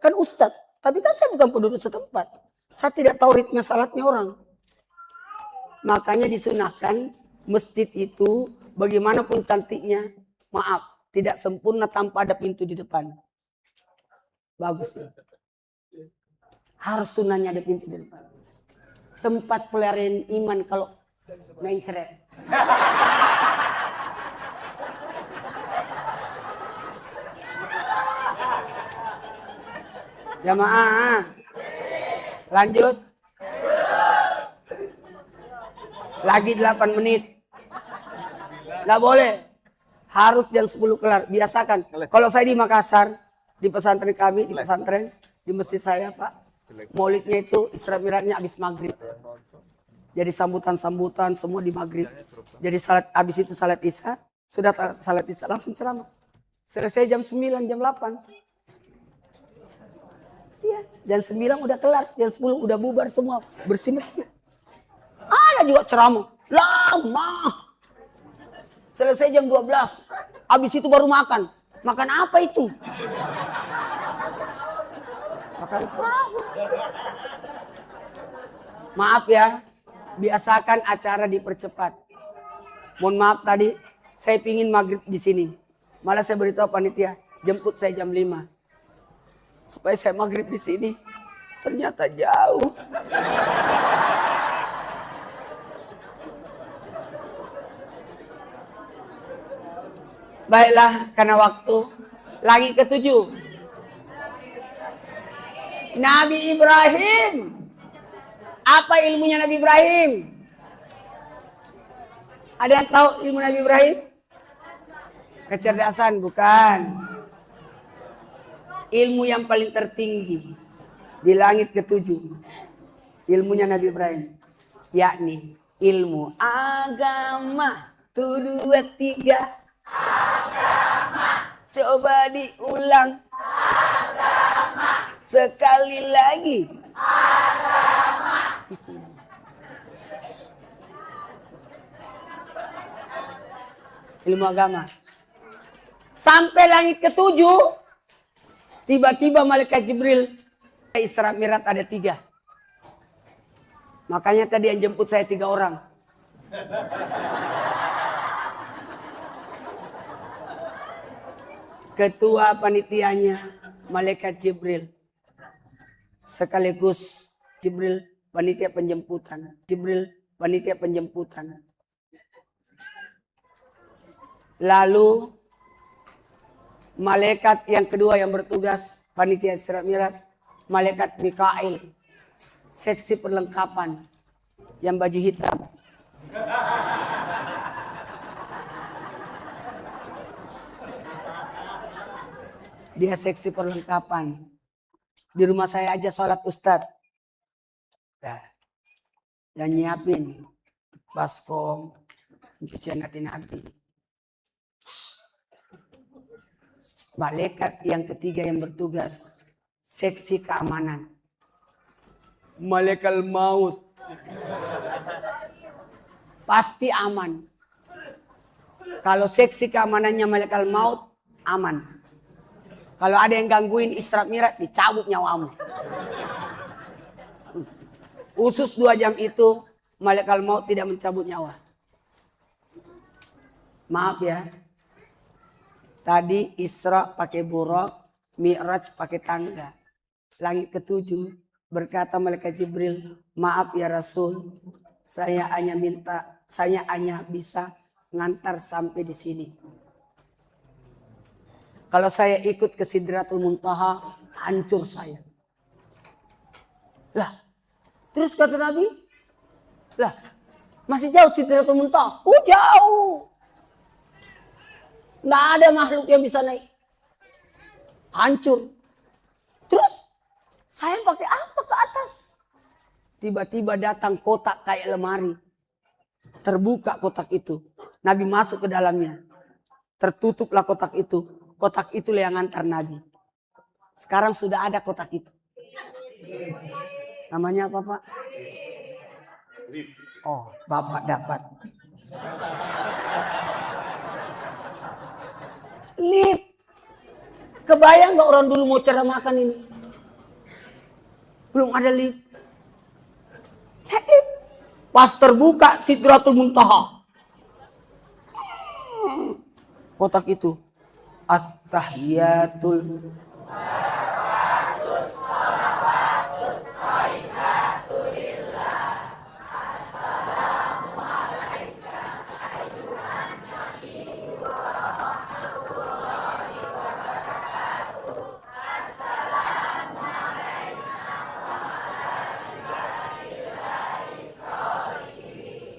Kan ustadz, tapi kan saya bukan penduduk setempat. Saya tidak tahu ritme salatnya orang. Makanya disunahkan masjid itu bagaimanapun cantiknya, maaf, tidak sempurna tanpa ada pintu di depan. Bagus nih. Harus sunahnya ada pintu di depan. Tempat pelarian iman kalau main ceret. Jamaah, lanjut. Lagi 8 menit. Nggak boleh. Harus jam 10 kelar. Biasakan. Kalau saya di Makassar, di pesantren kami, di pesantren, di masjid saya, Pak, maulidnya itu istirahat miratnya habis maghrib. Jadi sambutan-sambutan semua di maghrib. Jadi salat, habis itu salat isya, sudah salat isya langsung ceramah. Selesai jam 9, jam 8. Iya, jam 9 udah kelar, jam 10 udah bubar semua, bersih masjid. Ada juga ceramah, lama. Selesai jam 12, habis itu baru makan. Makan apa itu? Makan sahur. Maaf ya, biasakan acara dipercepat. Mohon maaf tadi, saya pingin maghrib di sini. Malah saya beritahu panitia, jemput saya jam 5. Supaya saya maghrib di sini. Ternyata jauh. Baiklah, karena waktu. Lagi ke-7. Nabi Ibrahim. Apa ilmunya Nabi Ibrahim? Ada yang tahu ilmu Nabi Ibrahim? Kecerdasan, bukan. Ilmu yang paling tertinggi di langit ke-7. Ilmunya Nabi Ibrahim. Yakni ilmu agama. 1, 2, 3. Agama. Coba diulang. Agama. Sekali lagi. Agama. Ilmu agama. Sampai langit ke-7, tiba-tiba malaikat Jibril, Isra Mi'raj ada 3. Makanya tadi yang jemput saya 3 orang. Ketua panitianya malaikat Jibril. Sekaligus Jibril panitia penjemputan. Jibril panitia penjemputan. Lalu malaikat yang kedua yang bertugas panitia Isra Mi'raj, malaikat Mikail, seksi perlengkapan yang baju hitam. Dia seksi perlengkapan. Di rumah saya aja sholat Ustadz. Nah, yang nyiapin baskom, pencucian hati Nabi. Malaikat yang ketiga yang bertugas, seksi keamanan. Malaikat maut. Pasti aman. Kalau seksi keamanannya malaikat maut, aman. Kalau ada yang gangguin Isra Mi'raj, dicabut nyawamu. Usus 2 jam itu, malaikat maut tidak mencabut nyawa. Maaf ya. Tadi Isra pakai buraq, Mi'raj pakai tangga. Langit ke-7 berkata malaikat Jibril, maaf ya Rasul, saya hanya bisa ngantar sampai di sini. Kalau saya ikut ke Sidratul Muntaha, hancur saya. Lah, terus kata Nabi, lah masih jauh Sidratul Muntaha? Jauh. Nggak ada makhluk yang bisa naik. Hancur. Terus saya pakai apa ke atas? Tiba-tiba datang kotak kayak lemari. Terbuka kotak itu. Nabi masuk ke dalamnya. Tertutuplah kotak itu. Kotak itulah yang ngantar Nabi. Sekarang sudah ada kotak itu. Namanya apa, Pak? Oh, Bapak dapat. Lift. Kebayang gak orang dulu mau cara makan ini? Belum ada lift. Lift. Pas terbuka Sidratul Muntaha. Kotak itu. At-tahiyatul.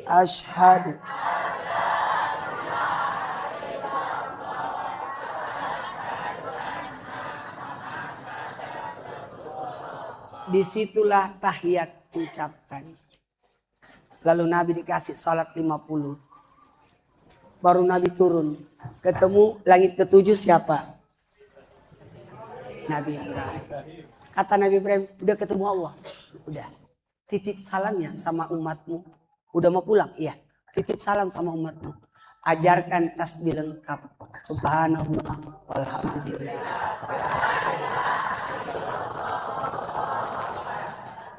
Asyhadu. Disitulah tahiyat ucapkan. Lalu Nabi dikasih salat 50. Baru Nabi turun. Ketemu langit ke-7 siapa? Nabi Ibrahim. Kata Nabi Ibrahim, udah ketemu Allah. Udah. Titip salamnya sama umatmu. Udah mau pulang? Iya. Titip salam sama umatmu. Ajarkan tasbih lengkap. Subhanallah. Walhamdulillah.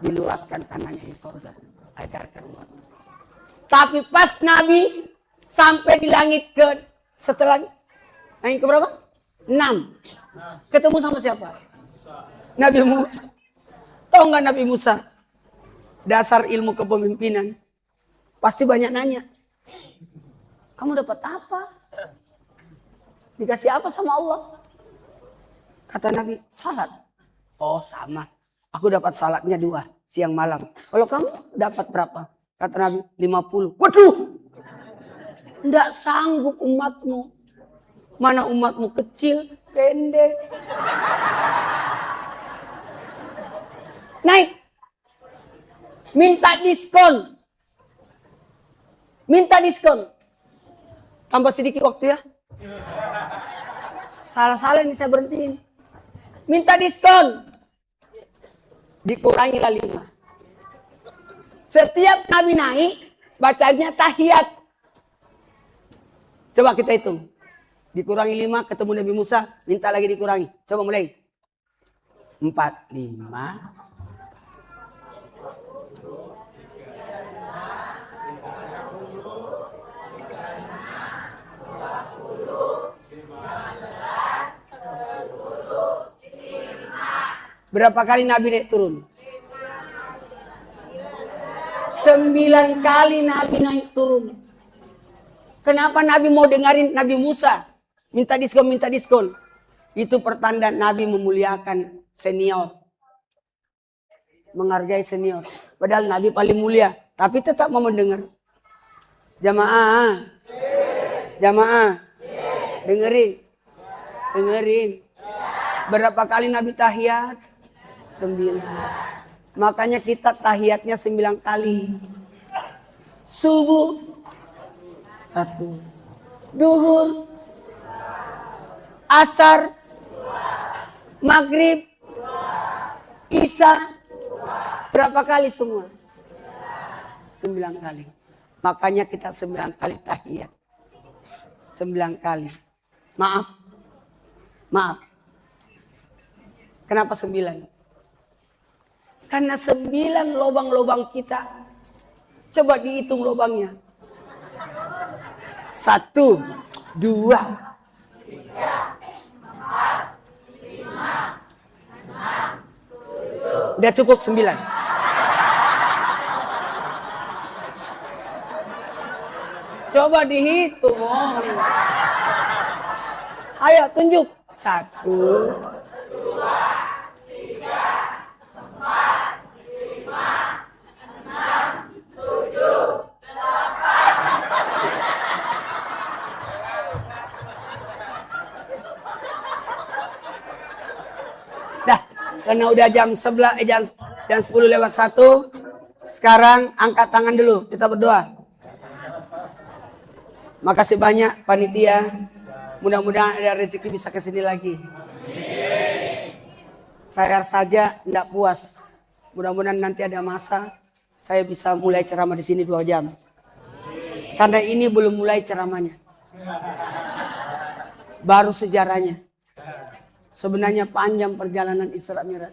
Diluaskan tanahnya di surga. Ajarkan umatmu. Tapi pas Nabi sampai di langit ke setelah langit ke berapa? 6. Ketemu sama siapa? Nabi Musa. Tahu nggak Nabi Musa? Dasar ilmu kepemimpinan. Pasti banyak nanya. Kamu dapat apa? Dikasih apa sama Allah? Kata Nabi, salat. Oh sama. Aku dapat salatnya 2, siang malam. Kalau kamu dapat berapa? Kata Nabi, 50. Waduh! Tidak sanggup umatmu. Mana umatmu kecil, pendek. Naik. Minta diskon. Minta diskon. Tambah sedikit waktu ya. Salah-salah ini saya berhentiin. Minta diskon. Dikurangilah 5. Setiap Nabi naik, bacanya tahiyat. Coba kita hitung. Dikurangi 5, ketemu Nabi Musa, minta lagi dikurangi. Coba mulai. 4, 5. Berapa kali Nabi naik turun? 9 kali Nabi naik turun. Kenapa Nabi mau dengerin Nabi Musa? Minta diskon, minta diskon. Itu pertanda Nabi memuliakan senior. Menghargai senior. Padahal Nabi paling mulia. Tapi tetap mau mendengar. Jamaah. Jamaah. Dengerin. Dengerin. Berapa kali Nabi tahiyat? 9. Makanya kita tahiyatnya 9 kali. Subuh 1. Duhur. Asar Maghrib, Isya, berapa kali semua? 9 kali. Makanya kita 9 kali tahiyat. 9 kali. Maaf. Kenapa 9? Karena 9 lubang-lubang kita. Coba dihitung lubangnya. 1, 2, 3, 4, 5, 6, 7. Udah cukup 9. Coba dihitung. Ayo tunjuk. 1, 2, 3, 4, 5, 6, 7, 8. Dah, karena udah jam 11, jam 10 lewat 1. Sekarang angkat tangan dulu, kita berdoa. Makasih banyak panitia. Mudah-mudahan ada rezeki bisa kesini lagi. Saya saja tidak puas. Mudah-mudahan nanti ada masa saya bisa mulai ceramah di sini 2 jam. Karena ini belum mulai ceramahnya. Baru sejarahnya. Sebenarnya panjang perjalanan Isra Mi'raj.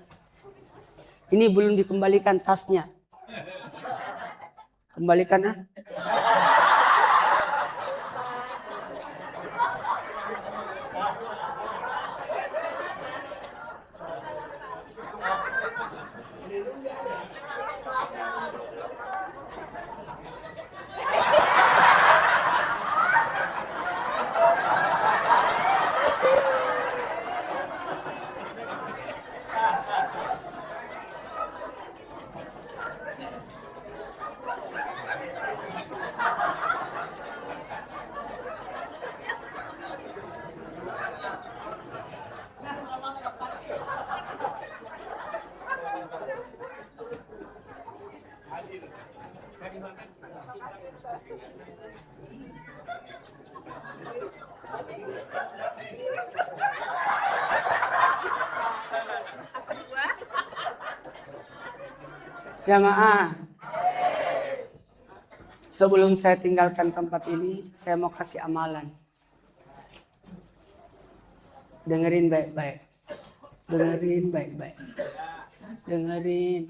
Ini belum dikembalikan tasnya. Kembalikan ah. Jamaah, sebelum saya tinggalkan tempat ini, saya mau kasih amalan. Dengerin baik-baik. Dengerin baik-baik. Dengerin.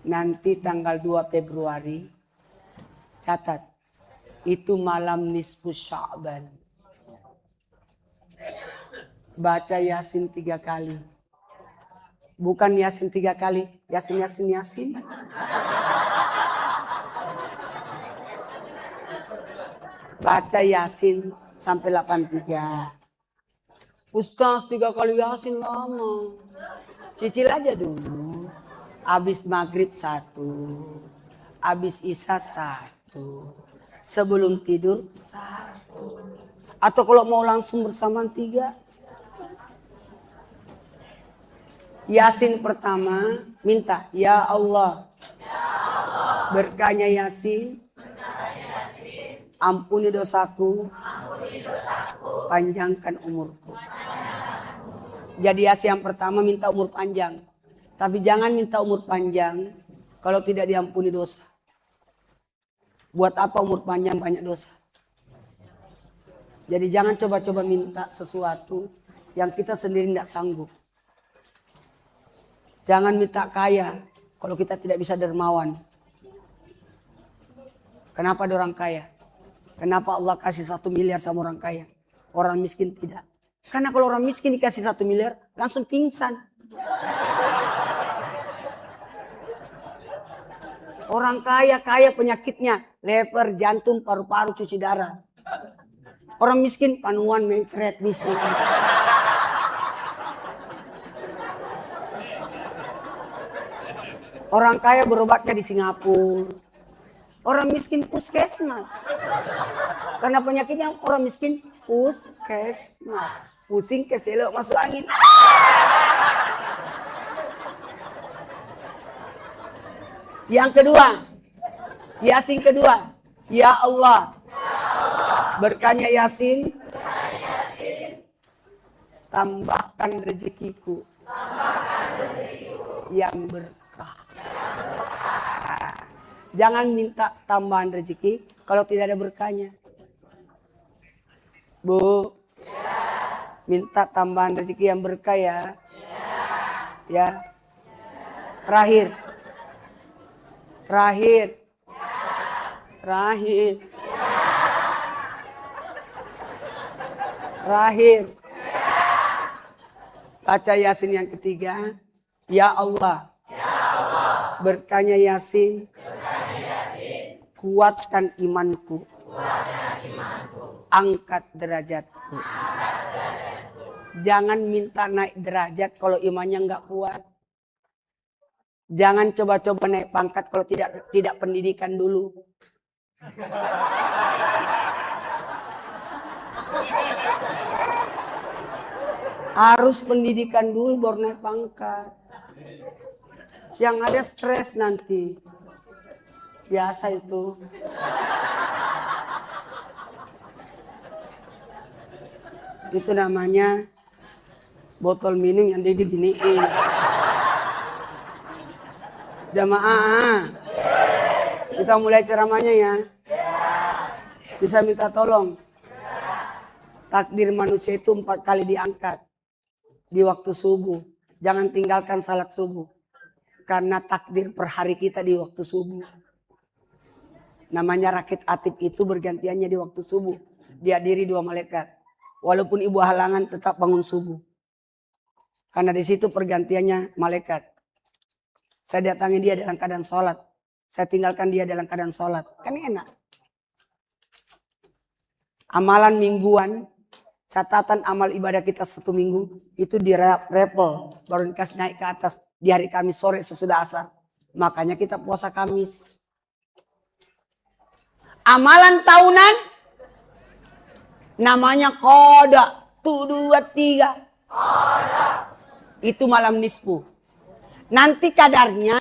Nanti tanggal 2 Februari, catat, itu malam nisfu Sya'ban. Baca Yasin 3 kali. Bukan Yasin 3 kali, Yasin. Baca Yasin sampai 83. Ustaz 3 kali Yasin lama. Cicil aja dulu. Habis maghrib 1. Habis Isya 1. Sebelum tidur 1. Atau kalau mau langsung bersamaan 3. Yasin pertama minta, ya Allah, berkahnya Yasin, ampuni dosaku, panjangkan umurku. Jadi Yasin yang pertama minta umur panjang. Tapi jangan minta umur panjang kalau tidak diampuni dosa. Buat apa umur panjang banyak dosa? Jadi jangan coba-coba minta sesuatu yang kita sendiri tidak sanggup. Jangan minta kaya kalau kita tidak bisa dermawan. Kenapa ada orang kaya? Kenapa Allah kasih 1 miliar sama orang kaya? Orang miskin tidak. Karena kalau orang miskin dikasih 1 miliar langsung pingsan. Orang kaya penyakitnya lever, jantung, paru-paru, cuci darah. Orang miskin panuan, mencret, bisu. Orang kaya berobatnya di Singapura. Orang miskin puskesmas. Karena penyakitnya orang miskin puskesmas. Pusing keselok masuk angin. Yang kedua. Yasin kedua. Ya Allah. Berkahnya Yasin. Tambahkan rezekiku yang berkah. Jangan minta tambahan rezeki kalau tidak ada berkahnya. Bu, minta tambahan rezeki yang berkah ya. Ya. Terakhir. Baca Yasin yang ketiga. Ya Allah. Berkahnya Yasin. Kuatkan imanku. Angkat derajatku. Jangan minta naik derajat kalau imannya nggak kuat. Jangan coba-coba naik pangkat kalau tidak pendidikan dulu. Harus pendidikan dulu baru naik pangkat. Yang ada stres nanti. Biasa itu. Itu namanya botol minum yang diginiin. Jamaah. Kita mulai ceramahnya ya. Bisa minta tolong. Takdir manusia itu 4 kali diangkat. Di waktu subuh. Jangan tinggalkan salat subuh. Karena takdir per hari kita di waktu subuh. Namanya rakit atib itu bergantiannya di waktu subuh. Dihadiri 2 malaikat. Walaupun ibu halangan tetap bangun subuh. Karena di situ pergantiannya malaikat. Saya datangi dia dalam keadaan sholat. Saya tinggalkan dia dalam keadaan sholat. Kan enak. Amalan mingguan. Catatan amal ibadah kita 1 minggu. Itu di repel. Baru dikasih naik ke atas. Di hari Kamis sore sesudah asar. Makanya kita puasa Kamis. Amalan tahunan. Namanya qada. 1, 2, 3. Itu malam nisfu. Nanti kadarnya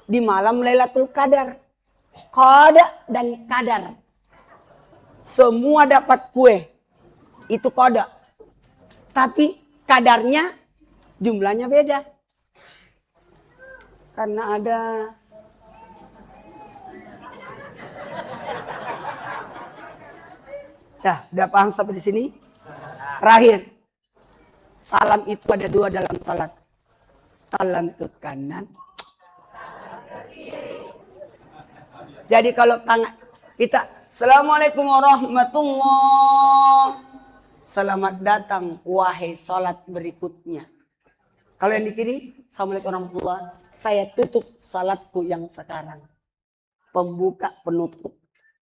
di malam Lailatul Qadar. Qada dan kadar. Semua dapat kue. Itu qada. Tapi kadarnya jumlahnya beda. Karena ada udah paham sampai di sini? Terakhir. Salam itu ada 2 dalam salat. Salam ke kanan. Jadi kalau tangan kita Assalamualaikum warahmatullahi. Selamat datang wahai salat berikutnya. Kalau yang di kiri Assalamualaikum warahmatullahi. Saya tutup salatku yang sekarang. Pembuka penutup.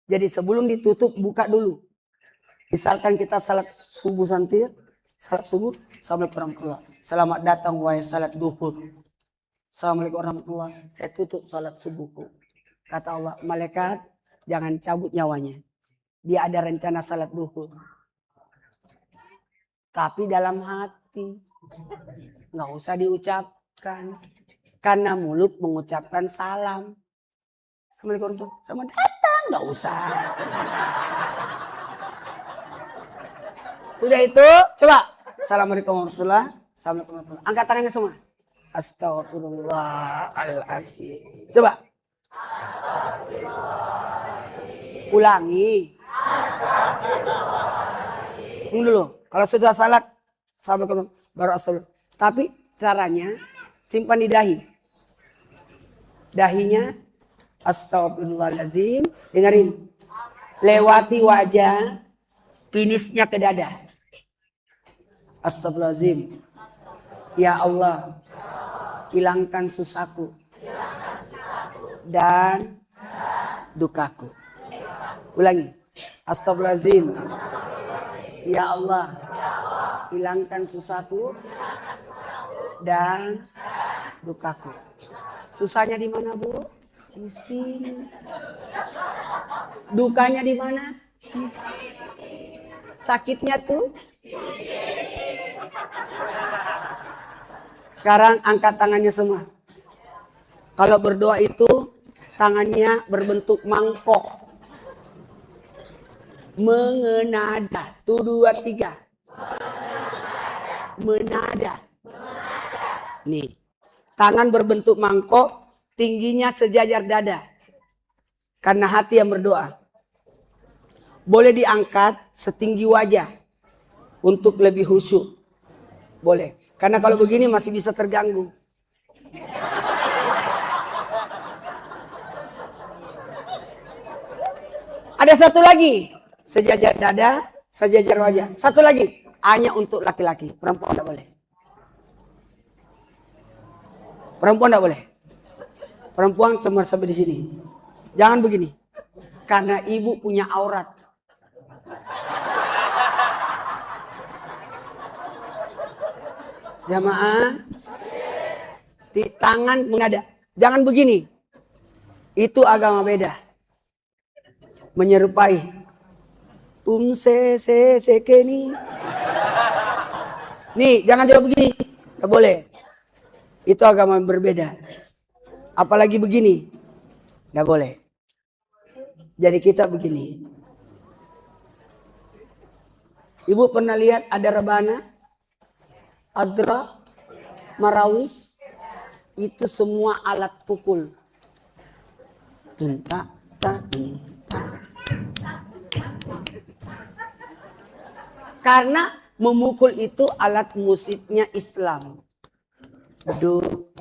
Jadi sebelum ditutup buka dulu. Misalkan kita salat subuh nanti. Salat subuh, Assalamualaikum warahmatullahi. Selamat datang wahai salat duhur. Assalamualaikum warahmatullahi. Saya tutup salat subuhku. Kata Allah, malaikat jangan cabut nyawanya. Dia ada rencana salat duhur. Tapi dalam hati. Nggak usah diucapkan. Karena mulut mengucapkan salam. Assalamualaikum warahmatullahi. Selamat datang. Nggak usah. Sudah itu, coba. Assalamualaikum warahmatullahi wabarakatuh. Assalamualaikum warahmatullahi wabarakatuh. Angkat tangannya semua. Astagfirullahaladzim. Coba. Ulangi. Tunggu dulu. Kalau sudah salat, Assalamualaikum baru astagfirullah. Tapi caranya simpan di dahi. Dahinya astagfirullahaladzim. Dengarin. Lewati wajah. Finisnya ke dada. Astagfirullahaladzim. Ya Allah. Hilangkan susahku. Dan dukaku. Ulangi. Astagfirullahaladzim. Ya Allah. Hilangkan susahku. Dan dukaku. Susahnya di mana, Bu? Di sini. Dukanya di mana? Di sini. Sakitnya tuh. Sekarang angkat tangannya semua. Kalau berdoa itu tangannya berbentuk mangkok. Mengenada. 1, 2, 3. menada. Nih, tangan berbentuk mangkok, tingginya sejajar dada. Karena hati yang berdoa. Boleh diangkat setinggi wajah untuk lebih khusyuk. Boleh. Karena kalau begini masih bisa terganggu. Ada satu lagi. Sejajar dada, sejajar wajah. Satu lagi. Hanya untuk laki-laki. Perempuan tidak boleh. Perempuan tidak boleh. Perempuan cuma sampai di sini. Jangan begini. Karena ibu punya aurat. Jamaah. Di tangan menada. Jangan begini. Itu agama beda. Menyerupai. Se keni. Nih, jangan coba begini. Gak boleh. Itu agama berbeda. Apalagi begini. Gak boleh. Jadi kita begini. Ibu pernah lihat ada rebana? Adra? Marawis? Itu semua alat pukul. Tuntak, tak, tuntak. Karena memukul itu alat musiknya Islam. Beduk.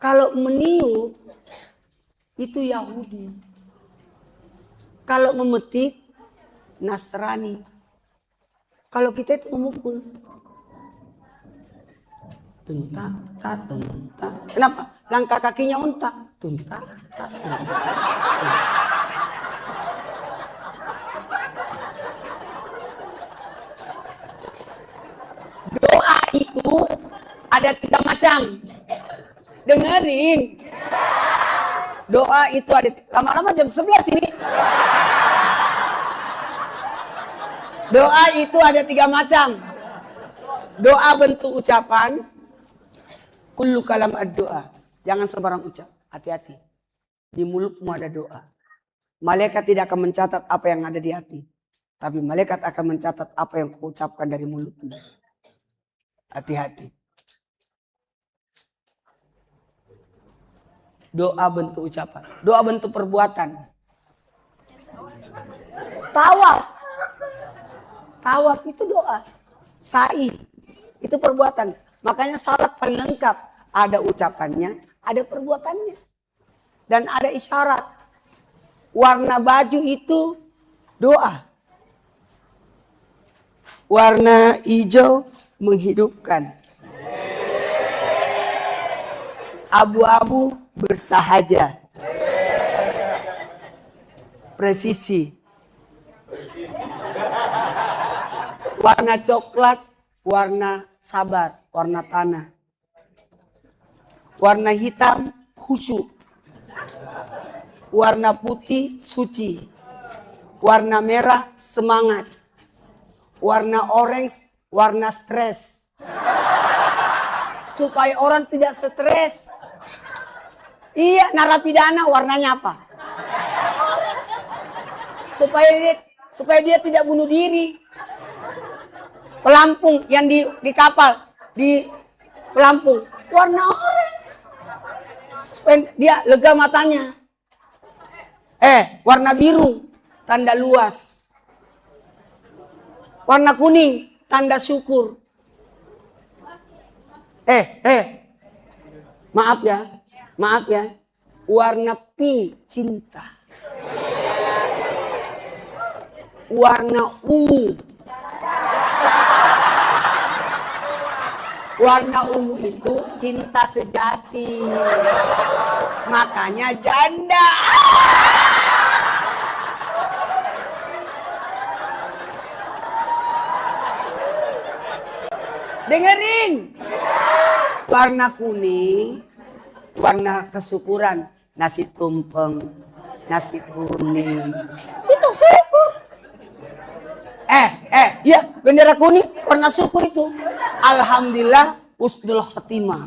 Kalau meniup itu Yahudi. Kalau memetik Nasrani. Kalau kita itu memukul. Tuntak, tak, tuntak. Kenapa? Langkah kakinya unta. Tuntak, tak, tuntak. Doa itu ada 3 macam. Dengerin. Doa itu ada, lama-lama jam 11 ini. Doa itu ada 3 macam. Doa bentuk ucapan. Kullu kalam ad-doa. Jangan sembarang ucap. Hati-hati. Di mulutmu ada doa. Malaikat tidak akan mencatat apa yang ada di hati. Tapi malaikat akan mencatat apa yang kau ucapkan dari mulutmu. Hati-hati. Doa bentuk ucapan. Doa bentuk perbuatan. Tawaf. Tawaf itu doa. Sa'i. Itu perbuatan. Makanya salat paling lengkap. Ada ucapannya, ada perbuatannya. Dan ada isyarat. Warna baju itu doa. Warna hijau menghidupkan. Abu-abu bersahaja. Presisi. Warna coklat, warna sabar, warna tanah. Warna hitam, khusyuk. Warna putih, suci. Warna merah, semangat. Warna orange, warna stres. Supaya orang tidak stres. Iya, narapidana warnanya apa? Supaya dia tidak bunuh diri. Pelampung yang di kapal, di pelampung, warna orange. Supaya dia lega matanya. Warna biru, tanda luas. Warna kuning, tanda syukur. Maaf ya. Warna pink, cinta. Warna ungu. Warna ungu itu cinta sejati. Makanya janda. Dengerin. Warna kuning, warna kesyukuran. Nasi tumpeng, nasi kuning. Itu syukur. Iya, bendera kuning warna syukur itu. Alhamdulillah husnul khotimah.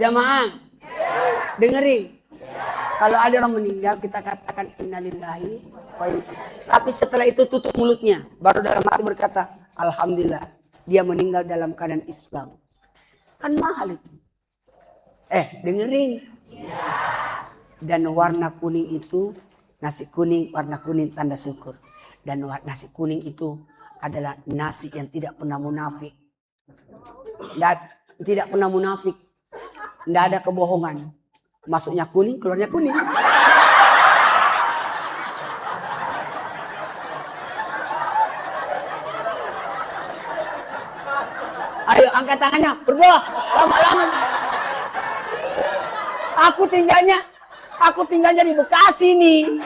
Jamaah, dengerin. Kalau ada orang meninggal kita katakan innalillahi wa inna. Tapi setelah itu tutup mulutnya, baru dalam hati berkata Alhamdulillah, dia meninggal dalam keadaan Islam. Kan mahal itu. Dengerin. Dan warna kuning itu, nasi kuning, warna kuning tanda syukur. Dan nasi kuning itu adalah nasi yang tidak pernah munafik. Tidak pernah munafik. Tidak ada kebohongan. Masuknya kuning, keluarnya kuning. Ayo angkat tangannya, berdoa. Lama-lama. Aku tinggalnya di Bekasi nih.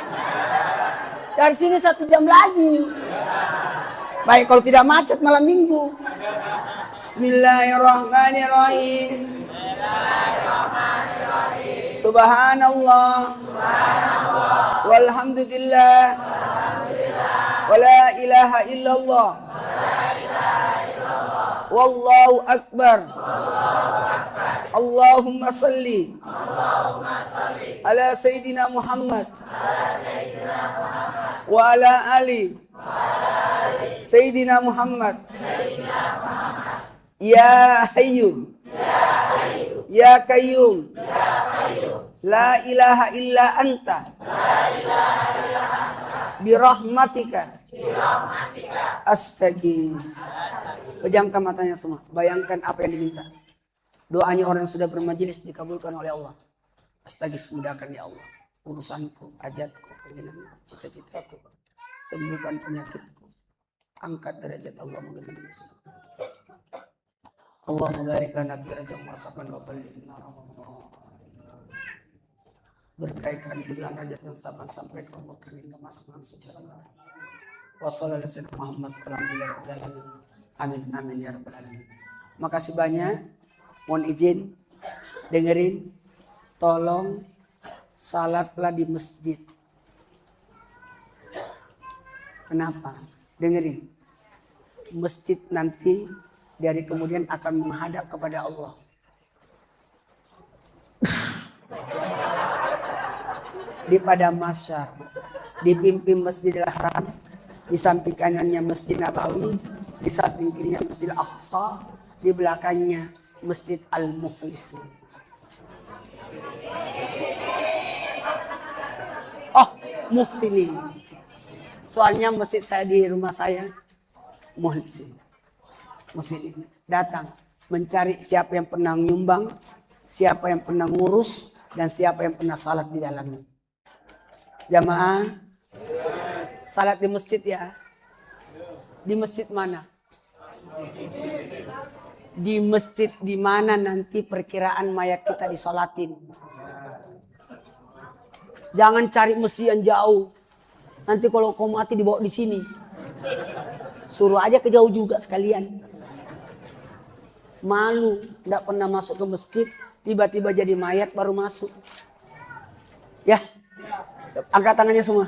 Dari sini 1 jam lagi. Baik kalau tidak macet malam minggu. Bismillahirrahmanirrahim. Subhanallah. Walhamdulillah. Wala ilaha illallah. Wallahu akbar. Allahumma salli ala Sayyidina Muhammad wa ala ali Sayyidina Muhammad. Ya Hayyu Ya Qayyum La ilaha illa anta birahmatika astaghis. Pejamkan matanya semua. Bayangkan apa yang diminta. Doanya orang yang sudah bermajelis dikabulkan oleh Allah. Astaghis, mudahkan ya Allah urusanku, hajatku, keinginanku, cita-citaku. Sembuhkan penyakitku. Angkat derajat Allah mudah-mudahan. Allahumma barik lana fi rajab masakan wa ballighna Ramadan. Berkaikan di bulan Rajab dan Saban sampai ke umur kami hingga masuk bulan suci Ramadan. Wassalamualaikum warahmatullahi wabarakatuh. Amin amin ya rabbal alamin. Makasih banyak. Mohon izin dengerin, tolong salatlah di masjid. Kenapa? Dengerin. Masjid nanti dari kemudian akan menghadap kepada Allah. Di padang mahsyar, dipimpin Masjidil Haram, di samping kanannya Masjid Nabawi, di samping kirinya Masjid Al-Aqsa, di belakangnya Masjid Al-Mukhlisin. Oh, Muhsinin. Soalnya masjid saya di rumah saya Muhlisin. Muhsinin datang mencari siapa yang pernah nyumbang, siapa yang pernah ngurus, dan siapa yang pernah salat di dalamnya. Jamaah, salat di masjid ya. Di masjid mana? Di masjid di mana nanti perkiraan mayat kita disolatin. Jangan cari masjid yang jauh. Nanti kalau kau mati dibawa di sini. Suruh aja ke jauh juga sekalian. Malu, tidak pernah masuk ke masjid, tiba-tiba jadi mayat baru masuk. Ya, angkat tangannya semua.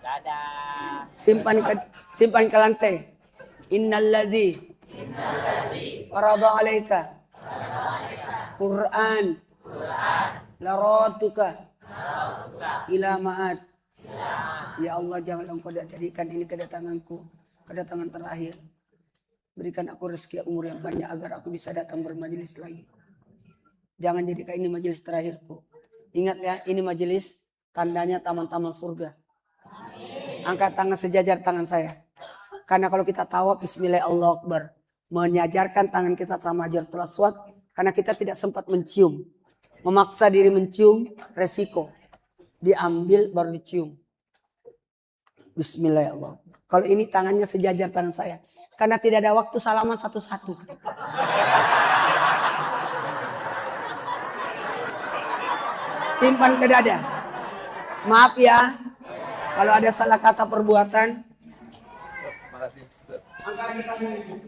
Dadah. Simpan ke lantai. Innallazi farada alaika Quran laratuka ila ma'ad. Ya Allah, janganlah engkau jadikan ini kedatanganku, kedatangan terakhir. Berikan aku rezeki umur yang banyak agar aku bisa datang bermajelis lagi. Jangan jadikan ini majelis terakhirku. Ingat ya, ini majelis tandanya taman-taman surga. Angkat tangan sejajar tangan saya. Karena kalau kita tawaf bismillah Allahu Akbar, menyajarkan tangan kita sama Hajarul Aswad, karena kita tidak sempat mencium. Memaksa diri mencium, resiko. Diambil baru dicium. Bismillah Allah. Kalau ini tangannya sejajar tangan saya. Karena tidak ada waktu salaman satu-satu. Simpan ke dada. Maaf ya. Kalau ada salah kata perbuatan. Makasih. Angkat lagi tangannya.